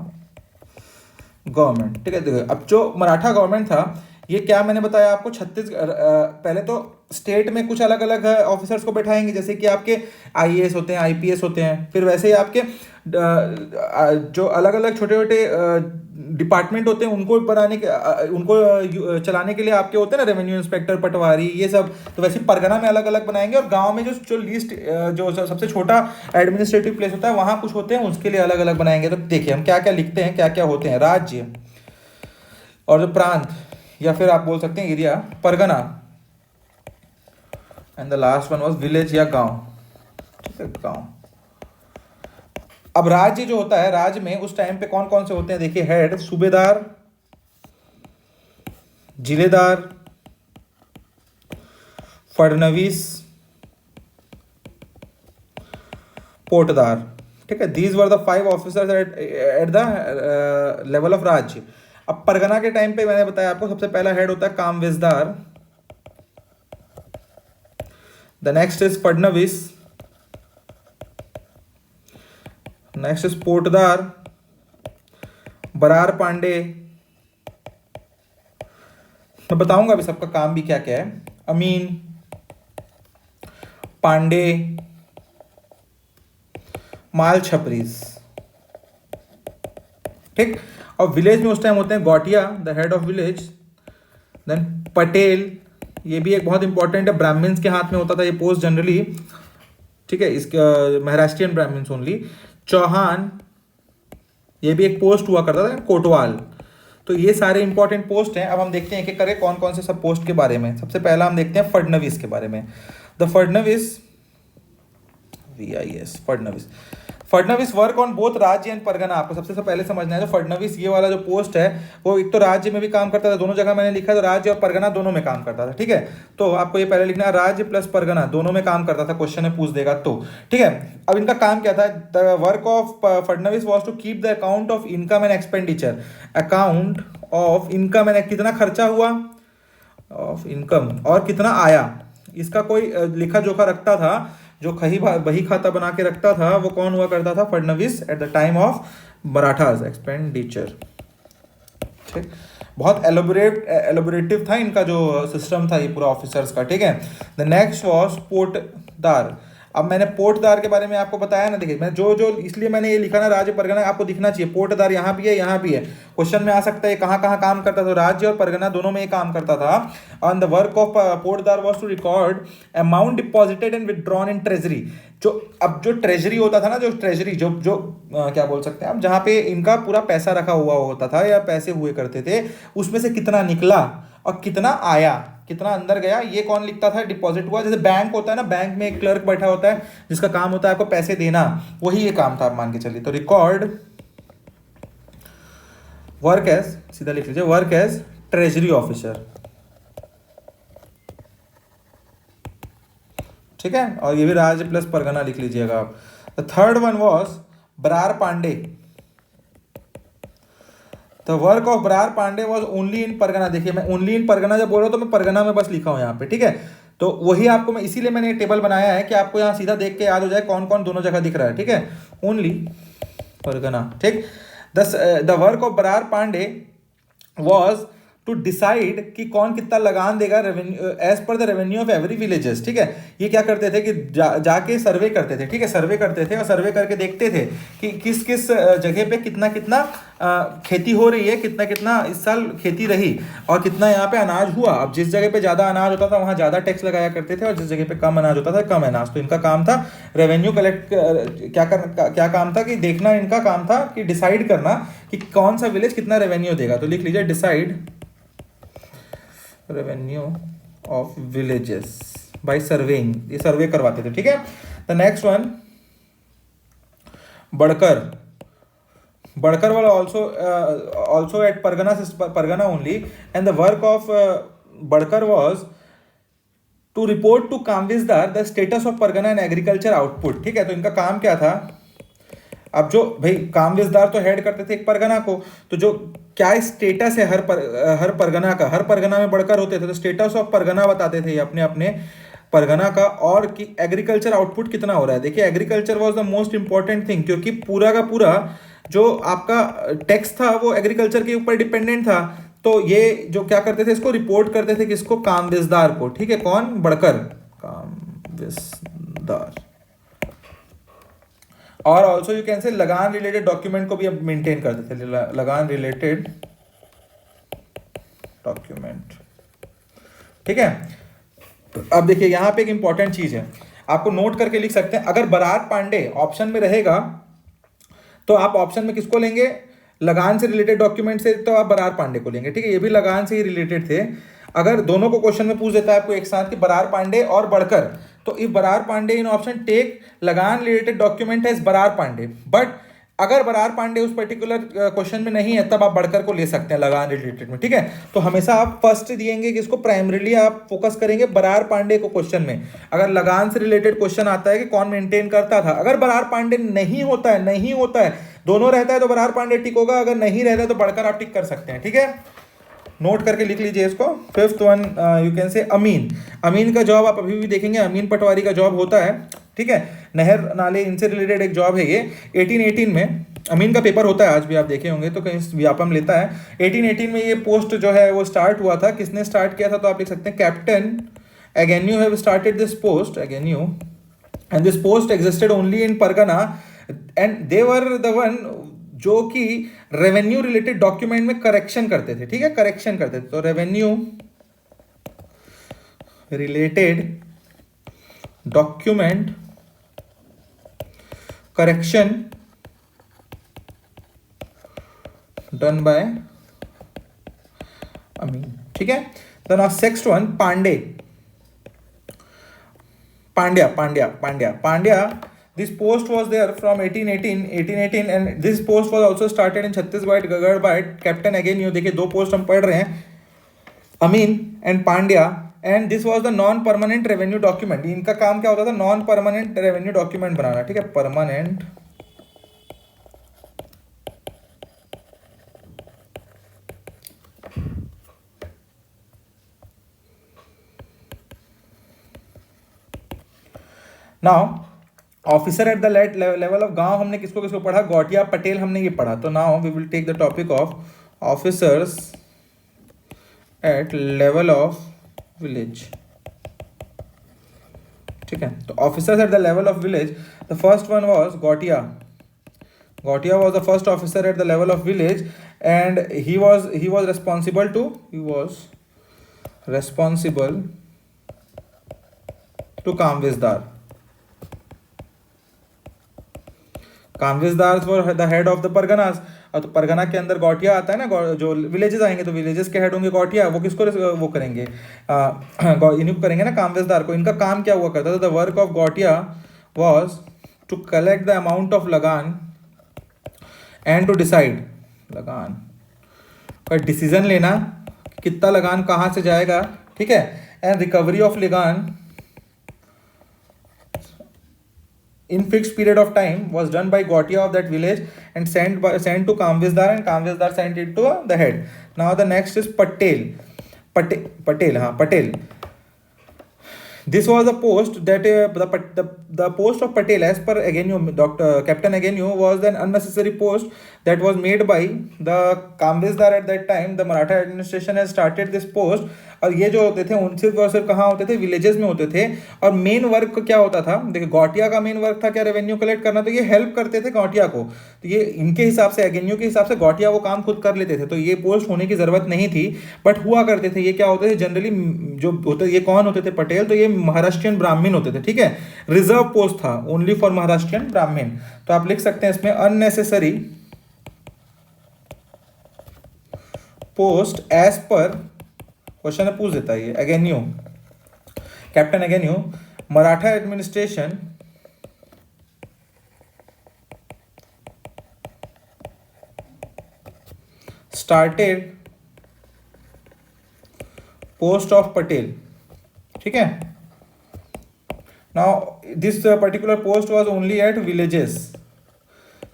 government, ठीक है। देखो अब जो मराठा गवर्नमेंट था, ये क्या मैंने बताया आपको, पहले तो स्टेट में कुछ अलग अलग ऑफिसर्स को बैठाएंगे, जैसे कि आपके आईएएस होते हैं, आईपीएस होते हैं। फिर वैसे ही आपके जो अलग अलग छोटे छोटे डिपार्टमेंट होते हैं, उनको बनाने के उनको चलाने के लिए आपके होते हैं ना, रेवेन्यू इंस्पेक्टर, पटवारी, ये सब। तो वैसे परगना में अलग अलग बनाएंगे, और गांव में जो लीस्ट जो सबसे छोटा एडमिनिस्ट्रेटिव प्लेस होता है, वहां कुछ होते हैं, उसके लिए अलग अलग बनाएंगे। तो देखिए हम क्या क्या लिखते हैं, क्या क्या होते हैं। राज्य और जो प्रांत, या फिर आप बोल सकते हैं area, Pargana, and the last one was village या गांव, ठीक है, गांव। अब राज्य जो होता है, राज्य में उस टाइम पे कौन कौन से होते हैं, देखिए। हेड सूबेदार, जिलेदार, फडनवीस, पोटदार, ठीक है। These were the 5 officers at the level of राज्य। अब परगना के टाइम पे मैंने बताया आपको, सबसे पहला हेड होता है kamavisdar, the next is Fadnavis, next is Potdar, Barar Pande. मैं बताऊंगा अभी सबका काम भी क्या क्या है। अमीन, पांडे, माल छपरीस, ठीक। और विलेज में उस टाइम होते हैं Gautiya, the head of village. Then Patel, ये भी एक बहुत इंपॉर्टेंट है, ब्राह्मण्स के हाथ में होता था ये पोस्ट जनरली, ठीक है, इसका महाराष्ट्रियन ब्राह्मण्स ओनली। चौहान, ये भी एक पोस्ट हुआ करता था, कोटवाल। तो ये सारे इंपॉर्टेंट पोस्ट हैं। अब हम देखते हैं एक एक करके कौन कौन से सब पोस्ट के बारे में। सबसे पहला हम देखते हैं फडनवीस के बारे में। The Fadnavis, VIS, Fadnavis, Fadnavis work on both राज्य एंड परगना। आपको सबसे पहले समझना है, जो फडनवीस ये वाला जो पोस्ट है, वो एक तो राज्य में भी काम करता था, दोनों जगह मैंने लिखा है, तो राज्य और परगना दोनों में काम करता था, ठीक है। तो आपको ये पहले लिखना है, राज्य प्लस परगना दोनों में काम करता था, क्वेश्चन में पूछ देगा तो, ठीक है। अब इनका काम क्या था, the work of Fadnavis was to keep the account of income and expenditure, account of income and कितना खर्चा हुआ ऑफ इनकम और कितना आया, इसका कोई लिखा जोखा रखता था। जो बही खाता बना के रखता था, वो कौन हुआ करता था, Fadnavis, eight the time of Marathas expenditure, ठीक। बहुत एलोबरेटिव था इनका जो सिस्टम था ये पूरा ऑफिसर्स का, ठीक है। The next was Potdar. अब मैंने पोटदार के बारे में आपको बताया ना, देखिए मैं जो इसलिए मैंने ये लिखा ना, राज्य परगना आपको दिखना चाहिए। पोटदार यहाँ भी है, यहाँ भी है, क्वेश्चन में आ सकता है कहाँ कहाँ काम करता था। राज्य और परगना दोनों में ये काम करता था। On the work of Potdar was to record amount deposited and withdrawn in treasury. अब जो ट्रेजरी होता था ना, जो ट्रेजरी जो क्या बोल सकते हैं आप, जहाँ पे इनका पूरा पैसा रखा हुआ होता था या पैसे हुए करते थे, उसमें से कितना निकला और कितना आया, कितना अंदर गया, ये कौन लिखता था, डिपॉजिट हुआ। जैसे बैंक होता है ना, बैंक में एक क्लर्क बैठा होता है जिसका काम होता है आपको पैसे देना, वही ये काम था, आप मान के चलिए। तो रिकॉर्ड वर्क एज, सीधा लिख लीजिए, वर्क एज ट्रेजरी ऑफिसर, ठीक है। और ये भी राज्य प्लस परगना लिख लीजिएगा आप। The third one was Barar Pande. The work of Barar Pande was only in pargana. देखिए मैं ओनली इन परगना जब बोल रहा हूँ तो मैं परगना में बस लिखा हूँ यहाँ पे, ठीक है। तो वही आपको मैं इसीलिए मैंने टेबल बनाया है कि आपको यहाँ सीधा देख के याद हो जाए कौन कौन दोनों जगह दिख रहा है, ठीक है। ओनली परगना, ठीक। The work of Barar Pande was to decide कि कौन कितना लगान देगा revenue as per the revenue of every villages, ठीक है। ये क्या करते थे कि जाके सर्वे करते थे, ठीक है, सर्वे करते थे और सर्वे करके देखते थे कि किस किस जगह पे कितना कितना खेती हो रही है, कितना कितना इस साल खेती रही और कितना यहाँ पे अनाज हुआ। अब जिस जगह पे ज़्यादा अनाज होता था वहाँ ज़्यादा टैक्स लगाया करते थे और जिस जगह पे कम अनाज होता था कम अनाज। तो इनका काम था रेवेन्यू कलेक्ट, क्या काम था कि देखना, इनका काम था कि डिसाइड करना कि कौन सा विलेज कितना रेवेन्यू देगा। तो लिख लीजिए decide revenue of villages by surveying, ये सर्वे करवाते थे, ठीक है। द नेक्स्ट वन बड़कर वाला also at Pargana only, and the work of Badkar was to report to Kamvisdar the status of Pargana and agriculture output, ठीक है। तो इनका काम क्या था, अब जो भाई कामविजदार तो हेड करते थे एक परगना को, तो जो क्या स्टेटस है हर परगना का, हर परगना में बढ़कर होते थे तो स्टेटस ऑफ परगना बताते थे अपने अपने परगना का, और कि एग्रीकल्चर आउटपुट कितना हो रहा है। देखिए agriculture was the most important thing, क्योंकि पूरा का पूरा जो आपका टैक्स था वो एग्रीकल्चर के ऊपर डिपेंडेंट था। तो ये जो क्या करते थे, इसको रिपोर्ट करते थे किसको, कामविजदार को, ठीक है। कौन, बढ़कर, कामविजदार। और ऑल्सो यू कैन से लगान रिलेटेड डॉक्यूमेंट को भी अब मेंटेन करते थे, लगान रिलेटेड डॉक्यूमेंट, ठीक है। अब देखिए यहाँ पे एक इंपॉर्टेंट चीज है, आपको नोट करके लिख सकते हैं। अगर बरार पांडे ऑप्शन में रहेगा तो आप ऑप्शन में किसको लेंगे, लगान से रिलेटेड डॉक्यूमेंट से, तो आप बरार पांडे को लेंगे, ठीक है। ये भी लगान से ही रिलेटेड थे। अगर दोनों को क्वेश्चन में पूछ देता है आपको एक साथ कि बरार पांडे और बढ़कर, तो if Barar Pande in option take लगान related document as Barar Pande, but अगर बरार पांडे उस पर्टिकुलर क्वेश्चन में नहीं है तब आप बढ़कर को ले सकते हैं लगान रिलेटेड में, ठीक है। तो हमेशा आप फर्स्ट दिएंगे कि इसको प्राइमरीली आप फोकस करेंगे बरार पांडे को क्वेश्चन में। अगर लगान से रिलेटेड क्वेश्चन आता है कि कौन मेंटेन करता था, अगर बरार पांडे नहीं होता है, दोनों रहता है तो बरार पांडे टिक होगा, अगर नहीं रहता है तो बढ़कर आप टिक कर सकते हैं, ठीक है। नोट करके लिख लीजिए इसको। फिफ्थ वन यू कैन से अमीन का जॉब आप अभी भी देखेंगे, अमीन पटवारी का जॉब होता है, ठीक है। नहर नाले इनसे रिलेटेड एक जॉब है ये। 1818 में अमीन का पेपर होता है, आज भी आप देखे होंगे तो कहीं व्यापम लेता है। 1818 में ये पोस्ट जो है वो स्टार्ट हुआ था, किसने स्टार्ट किया था, तो आप लिख सकते हैं captain Agnew have started this post, Agnew, and this post existed only in pargana and they were the one जो कि रेवेन्यू रिलेटेड डॉक्यूमेंट में करेक्शन करते थे, ठीक है, करेक्शन करते थे। तो revenue related document correction done by amin, ठीक है। तो now next one Pandya This post was there from 1818 and this post was also started in Chhattisgarh by Captain Agnew। देखिए दो पोस्ट हम पढ़ रहे हैं, amin and Pandya, and this was the non permanent revenue document. इनका काम क्या होता था, नॉन परमानेंट रेवेन्यू डॉक्यूमेंट बनाना, ठीक है, permanent now officer at the level of गांव हमने किसको किसको पढ़ा, गौटिया पटेल हमने ये पढ़ा। तो now we will take the topic of officers at level of village, ठीक है। तो officers at the level of village, the first one was Gautiya was the first officer at the level of village and he was responsible to kamavisdar for the head of the parganas. तो परगना के अंदर गौटिया आता है ना, जो विलेजेस आएंगे तो विलेजेस के हेड होंगे गौटिया, वो किसको वो करेंगे, इन्हीं को करेंगे ना, कामविजदार को। इनका काम क्या हुआ करता था, the work of Gautiya was to collect the amount of लगान एंड टू डिसाइड, लगान का डिसीजन लेना, कितना लगान कहाँ से जाएगा, ठीक है, एंड रिकवरी ऑफ लगान in fixed period of time was done by Gautia of that village and sent to Kamvizdar and Kamvizdar sent it to the head. Now the next is Patel. This was a post that the post of Patel, as per Agnew, Dr. Captain Agnew, was an unnecessary post that was made by the Kamvesdar at that time. The Maratha administration has started this post. और ये जो होते थे उन सिर्फ और सिर्फ कहाँ होते थे, विलेजेस में होते थे. और मेन वर्क क्या होता था, देखिए गौटिया का मेन वर्क था क्या, रेवेन्यू कलेक्ट करना. तो ये हेल्प करते थे गौटिया को. तो ये इनके हिसाब से, एगेन्यू के हिसाब से गौटिया वो काम खुद कर लेते थे, तो ये पोस्ट होने की जरूरत नहीं थी. बट हुआ करते थे. ये क्या होते थे जनरली, जो होते, ये कौन होते थे, पटेल. तो ये महाराष्ट्रियन ब्राह्मण होते थे. ठीक है, रिजर्व पोस्ट था ओनली फॉर महाराष्ट्रियन ब्राह्मण. तो आप लिख सकते हैं इसमें अननेसेसरी पोस्ट एज पर, क्वेश्चन में पूछ देता है ये, Agnew, captain Agnew, Maratha administration started post of Patel. ठीक है, now this particular post was only at villages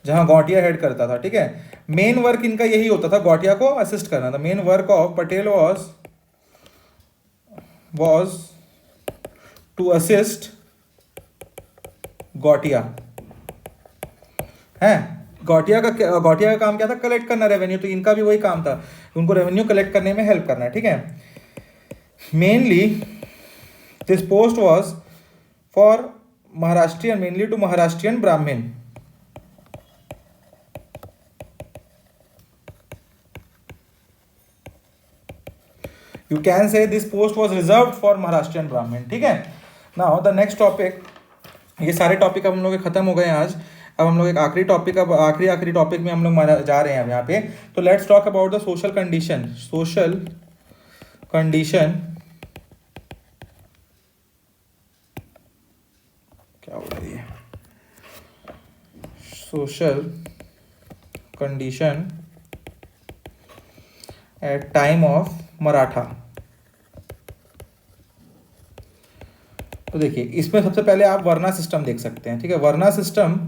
जहां गौटिया हेड करता था. ठीक है, मेन वर्क इनका यही होता था, गौटिया को असिस्ट करना था. Main work of Patel was to assist गौटिया. है, गौटिया का काम क्या था, कलेक्ट करना रेवेन्यू. तो इनका भी वही काम था, उनको रेवेन्यू कलेक्ट करने में हेल्प करना. ठीक है, mainly this post was for Maharashtrian, mainly to Maharashtrian Brahmin. You can say this post was reserved for Maharashtrian Brahmin. ठीक है, now the next topic, ये सारे टॉपिक अब हम लोग खत्म हो गए आज. अब हम लोग एक आखिरी टॉपिक, अब आखिरी टॉपिक में हम लोग जा रहे हैं अब यहाँ पे. तो let's talk about the social condition. Social condition क्या हो रही है, social condition at time of Maratha. तो देखिए इसमें सबसे पहले आप वर्ना सिस्टम देख सकते हैं. ठीक है, वर्ना system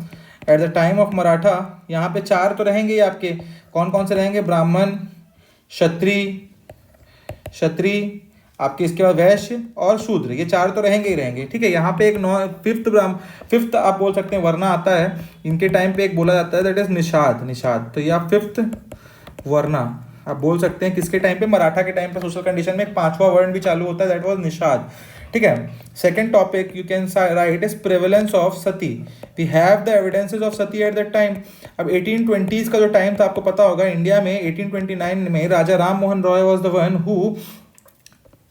at the time of Maratha, यहाँ पे चार तो रहेंगे ही आपके. कौन कौन से रहेंगे, ब्राह्मण, क्षत्रिय आपके, इसके बाद वैश्य और शूद्र, ये चार तो रहेंगे ही रहेंगे. ठीक है, यहाँ पे एक फिफ्थ आप बोल सकते हैं वर्ना आता है. इनके टाइम पे एक बोला जाता है, दैट इज निषाद. तो ये आप फिफ्थ वर्ना आप बोल सकते हैं. किसके टाइम पे, मराठा के टाइम पे सोशल कंडीशन में एक पांचवा वर्ण भी चालू होता है, दैट वाज निषाद. ठीक है, second topic you can write is prevalence of sati. We have the evidences of sati at that time. अब 1820s का जो टाइम था आपको पता होगा, इंडिया में 1829 में Raja Ram Mohan Roy was the one who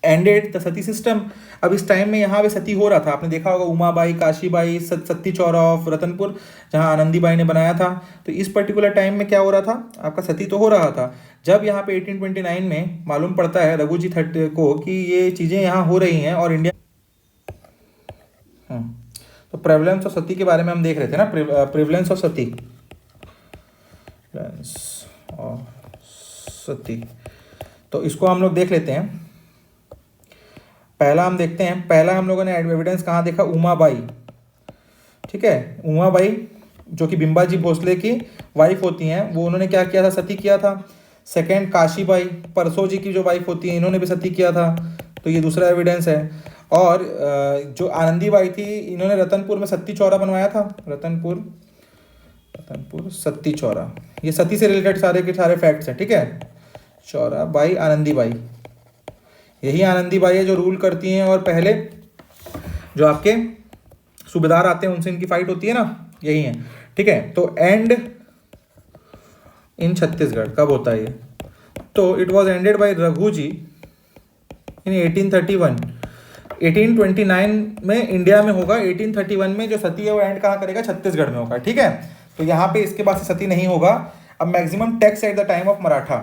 ended the sati system. अब इस टाइम में यहाँ पे सती हो रहा था, आपने देखा होगा उमाबाई, काशीबाई, सती चौरा ऑफ रतनपुर जहाँ आनंदीबाई ने बनाया था. तो इस पर्टिकुलर टाइम में क्या हो रहा था, आपका सती तो हो रहा था. जब यहाँ पे 1829 में मालूम पड़ता है रघुजी को कि ये चीज़ें यहाँ हो रही हैं और इंडिया, तो प्रेवलेंस ऑफ सती के बारे में हम देख रहे थे ना, प्रेवलेंस ऑफ सती. तो इसको हम लोग देख लेते हैं. पहला हम देखते हैं, पहला हम लोगों ने एविडेंस कहाँ देखा, उमाबाई. ठीक है, उमाबाई जो कि बिंबाजी भोसले की वाइफ होती हैं, वो उन्होंने क्या किया था, सती किया था. सेकंड काशीबाई, परसो जी की जो वाइफ होती है, इन्होंने भी सती किया था. तो ये दूसरा एविडेंस है. और जो आनंदीबाई थी, इन्होंने रतनपुर में सती चौरा बनवाया था. रतनपुर सती चौरा, ये सती से रिलेटेड सारे के सारे फैक्ट्स हैं. ठीक है, चौरा बाई आनंदीबाई, यही आनंदीबाई है जो रूल करती हैं. और पहले जो आपके सूबेदार आते हैं उनसे इनकी फाइट होती है ना, यही है. ठीक है, तो एंड इन छत्तीसगढ़ कब होता है ये, तो it was ended by Raghuji in 1831. 1829 में इंडिया में होगा, 1831 में जो सती है वो एंड कहाँ करेगा, छत्तीसगढ़ में होगा. ठीक है, तो यहाँ पे इसके बाद से सती नहीं होगा. अब maximum tax at the time of Maratha.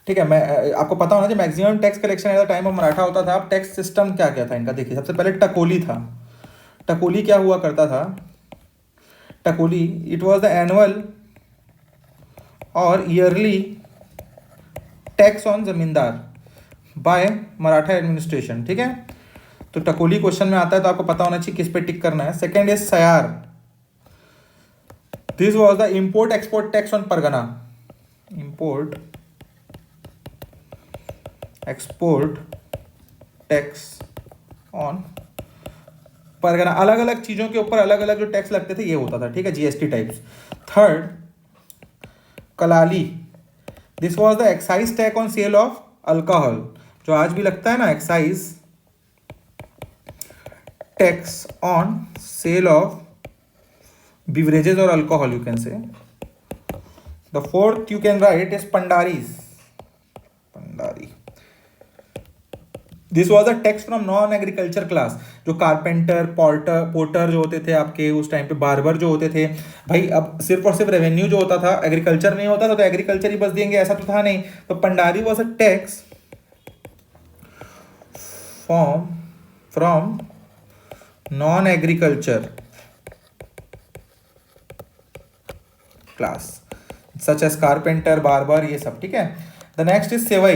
ठीक है, मैं आपको पता होना चाहिए maximum tax collection at the time of Maratha होता था. अब टैक्स सिस्टम क्या क्या था इनका, देखिए सबसे पहले टकोली था. टकोली क्या हुआ करता था, Takoli it was the annual और ईयरली टैक्स ऑन जमींदार बाय मराठा एडमिनिस्ट्रेशन. ठीक है, तो टकोली क्वेश्चन में आता है, तो आपको पता होना चाहिए किस पे टिक करना है. Second is Sayar. This was the import export tax on pargana. Import export tax on pargana, अलग अलग चीज़ों के ऊपर अलग अलग जो टैक्स लगते थे ये होता था, ठीक है, GST types. Third, Kalali, this was the excise tax on sale of alcohol, जो आज भी लगता है ना, excise tax on sale of beverages or alcohol, you can say. The fourth you can write is Pandaris. Pandari. This was a tax from non-agriculture class, जो कारपेंटर, पोर्टर जो होते थे आपके उस टाइम पे, बार्बर जो होते थे भाई, अब सिर्फ और सिर्फ रेवेन्यू जो होता था, एग्रीकल्चर नहीं होता था तो एग्रीकल्चर ही बस देंगे ऐसा तो था नहीं। तो Pandhari was a tax from non agriculture class such as carpenter, barber, ये सब, ठीक है। The next is Sewai,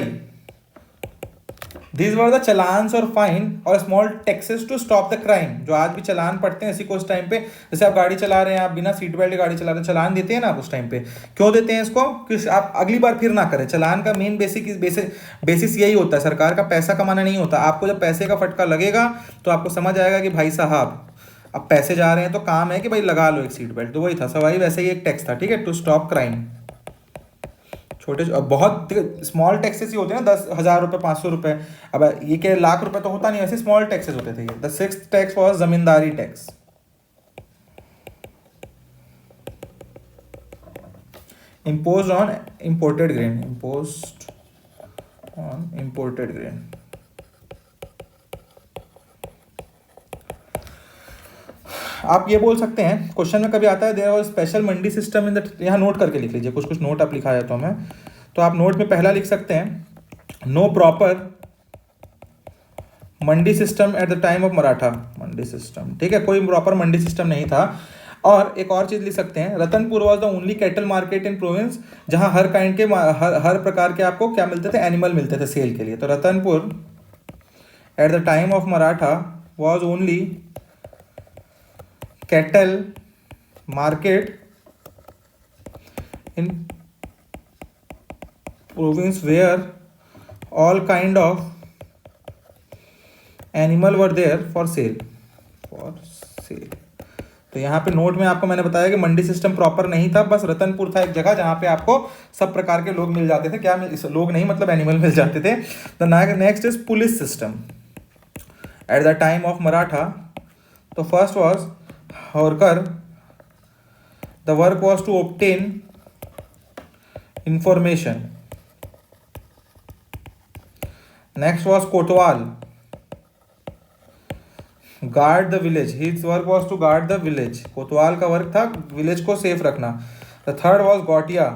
this were the challans और फाइन और small taxes to stop the crime, जो आज भी चलान पड़ते हैं इसी को उस टाइम पे, जैसे आप गाड़ी चला रहे हैं, आप बिना सीट बेल्ट गाड़ी चला रहे हैं, चलान देते हैं ना आप उस टाइम पे, क्यों देते हैं इसको, कि आप अगली बार फिर ना करें। चलान का मेन बेसिस यही होता है, सरकार का पैसा कमाना नहीं होता। आपको जब पैसे का फटका लगेगा तो आपको समझ आएगा कि भाई साहब अब पैसे जा रहे हैं तो काम है कि भाई लगा लो एक सीट बेल्ट, तो वही था सवाई, वैसे ही एक टैक्स था, ठीक है, टू स्टॉप क्राइम। छोटे बहुत स्मॉल टैक्सेस ही होते हैं ना, 10,000 रुपये, 500 रुपये, अब ये क्या लाख रुपए तो होता नहीं, वैसे स्मॉल टैक्सेस होते थे ये। The sixth tax was zamindari tax, imposed on imported grain, imposed on imported grain। आप ये बोल सकते हैं, क्वेश्चन में कभी आता है there was special mandi system in the, यहाँ नोट करके लिख लीजिए, कुछ कुछ नोट आप लिखा जाता हूँ मैं, तो आप नोट में पहला लिख सकते हैं, no proper mandi system at the time of Maratha, mandi system, ठीक है, कोई प्रॉपर मंडी सिस्टम नहीं था। और एक और चीज़ लिख सकते हैं, Ratanpur was the only cattle market in province, जहाँ हर काइंड के हर प्रकार के आपको क्या मिलते थे, एनिमल मिलते थे सेल के लिए। तो Ratanpur eight the time of Maratha was only cattle market in province where all kind of animal were there for sale, तो यहाँ पे नोट में आपको मैंने बताया कि मंडी सिस्टम प्रॉपर नहीं था, बस रतनपुर था एक जगह जहाँ पे आपको सब प्रकार के लोग मिल जाते थे, क्या लोग नहीं मतलब एनिमल मिल जाते थे। The next is police system at the time of Maratha. तो first was Hoarkar, the work was to obtain information. Next was Kotwal, guard the village. His work was to guard the village. Kotwal का वर्क था विलेज को सेफ रखना। The third was Gautia.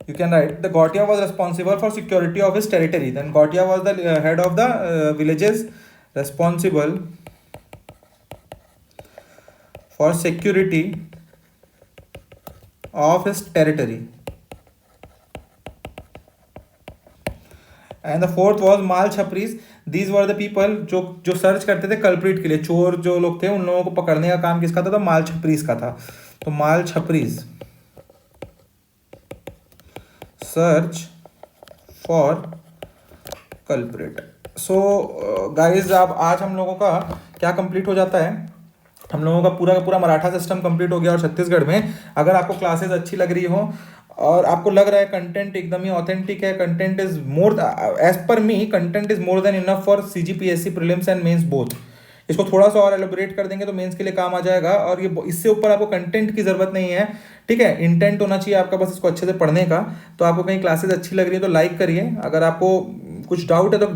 You can write the Gautia was responsible for security of his territory. Then Gautia was the head of the villages responsible for security of his territory। And the fourth was Mal Chhapris, these were the people जो सर्च करते थे कल्प्रिट के लिए, चोर जो लोग थे उन लोगों को पकड़ने का काम किसका था, तो माल छपरीस का था। तो Mal Chhapris search for culprit. So guys अब आज हम लोगों का क्या कंप्लीट हो जाता है, हम लोगों का पूरा मराठा सिस्टम कंप्लीट हो गया। और छत्तीसगढ़ में अगर आपको क्लासेस अच्छी लग रही हो और आपको लग रहा है कंटेंट एकदम ही ऑथेंटिक है, content is more as per me, content is more than enough for CGPSC prelims and mains both. इसको थोड़ा सा और एलोबरेट कर देंगे तो मेंस के लिए काम आ जाएगा, और ये इससे ऊपर आपको कंटेंट की जरूरत नहीं है, ठीक है, इंटेंट होना चाहिए आपका बस इसको अच्छे से पढ़ने का। तो आपको कहीं क्लासेस अच्छी लग रही है तो लाइक करिए, अगर आपको कुछ डाउट है तो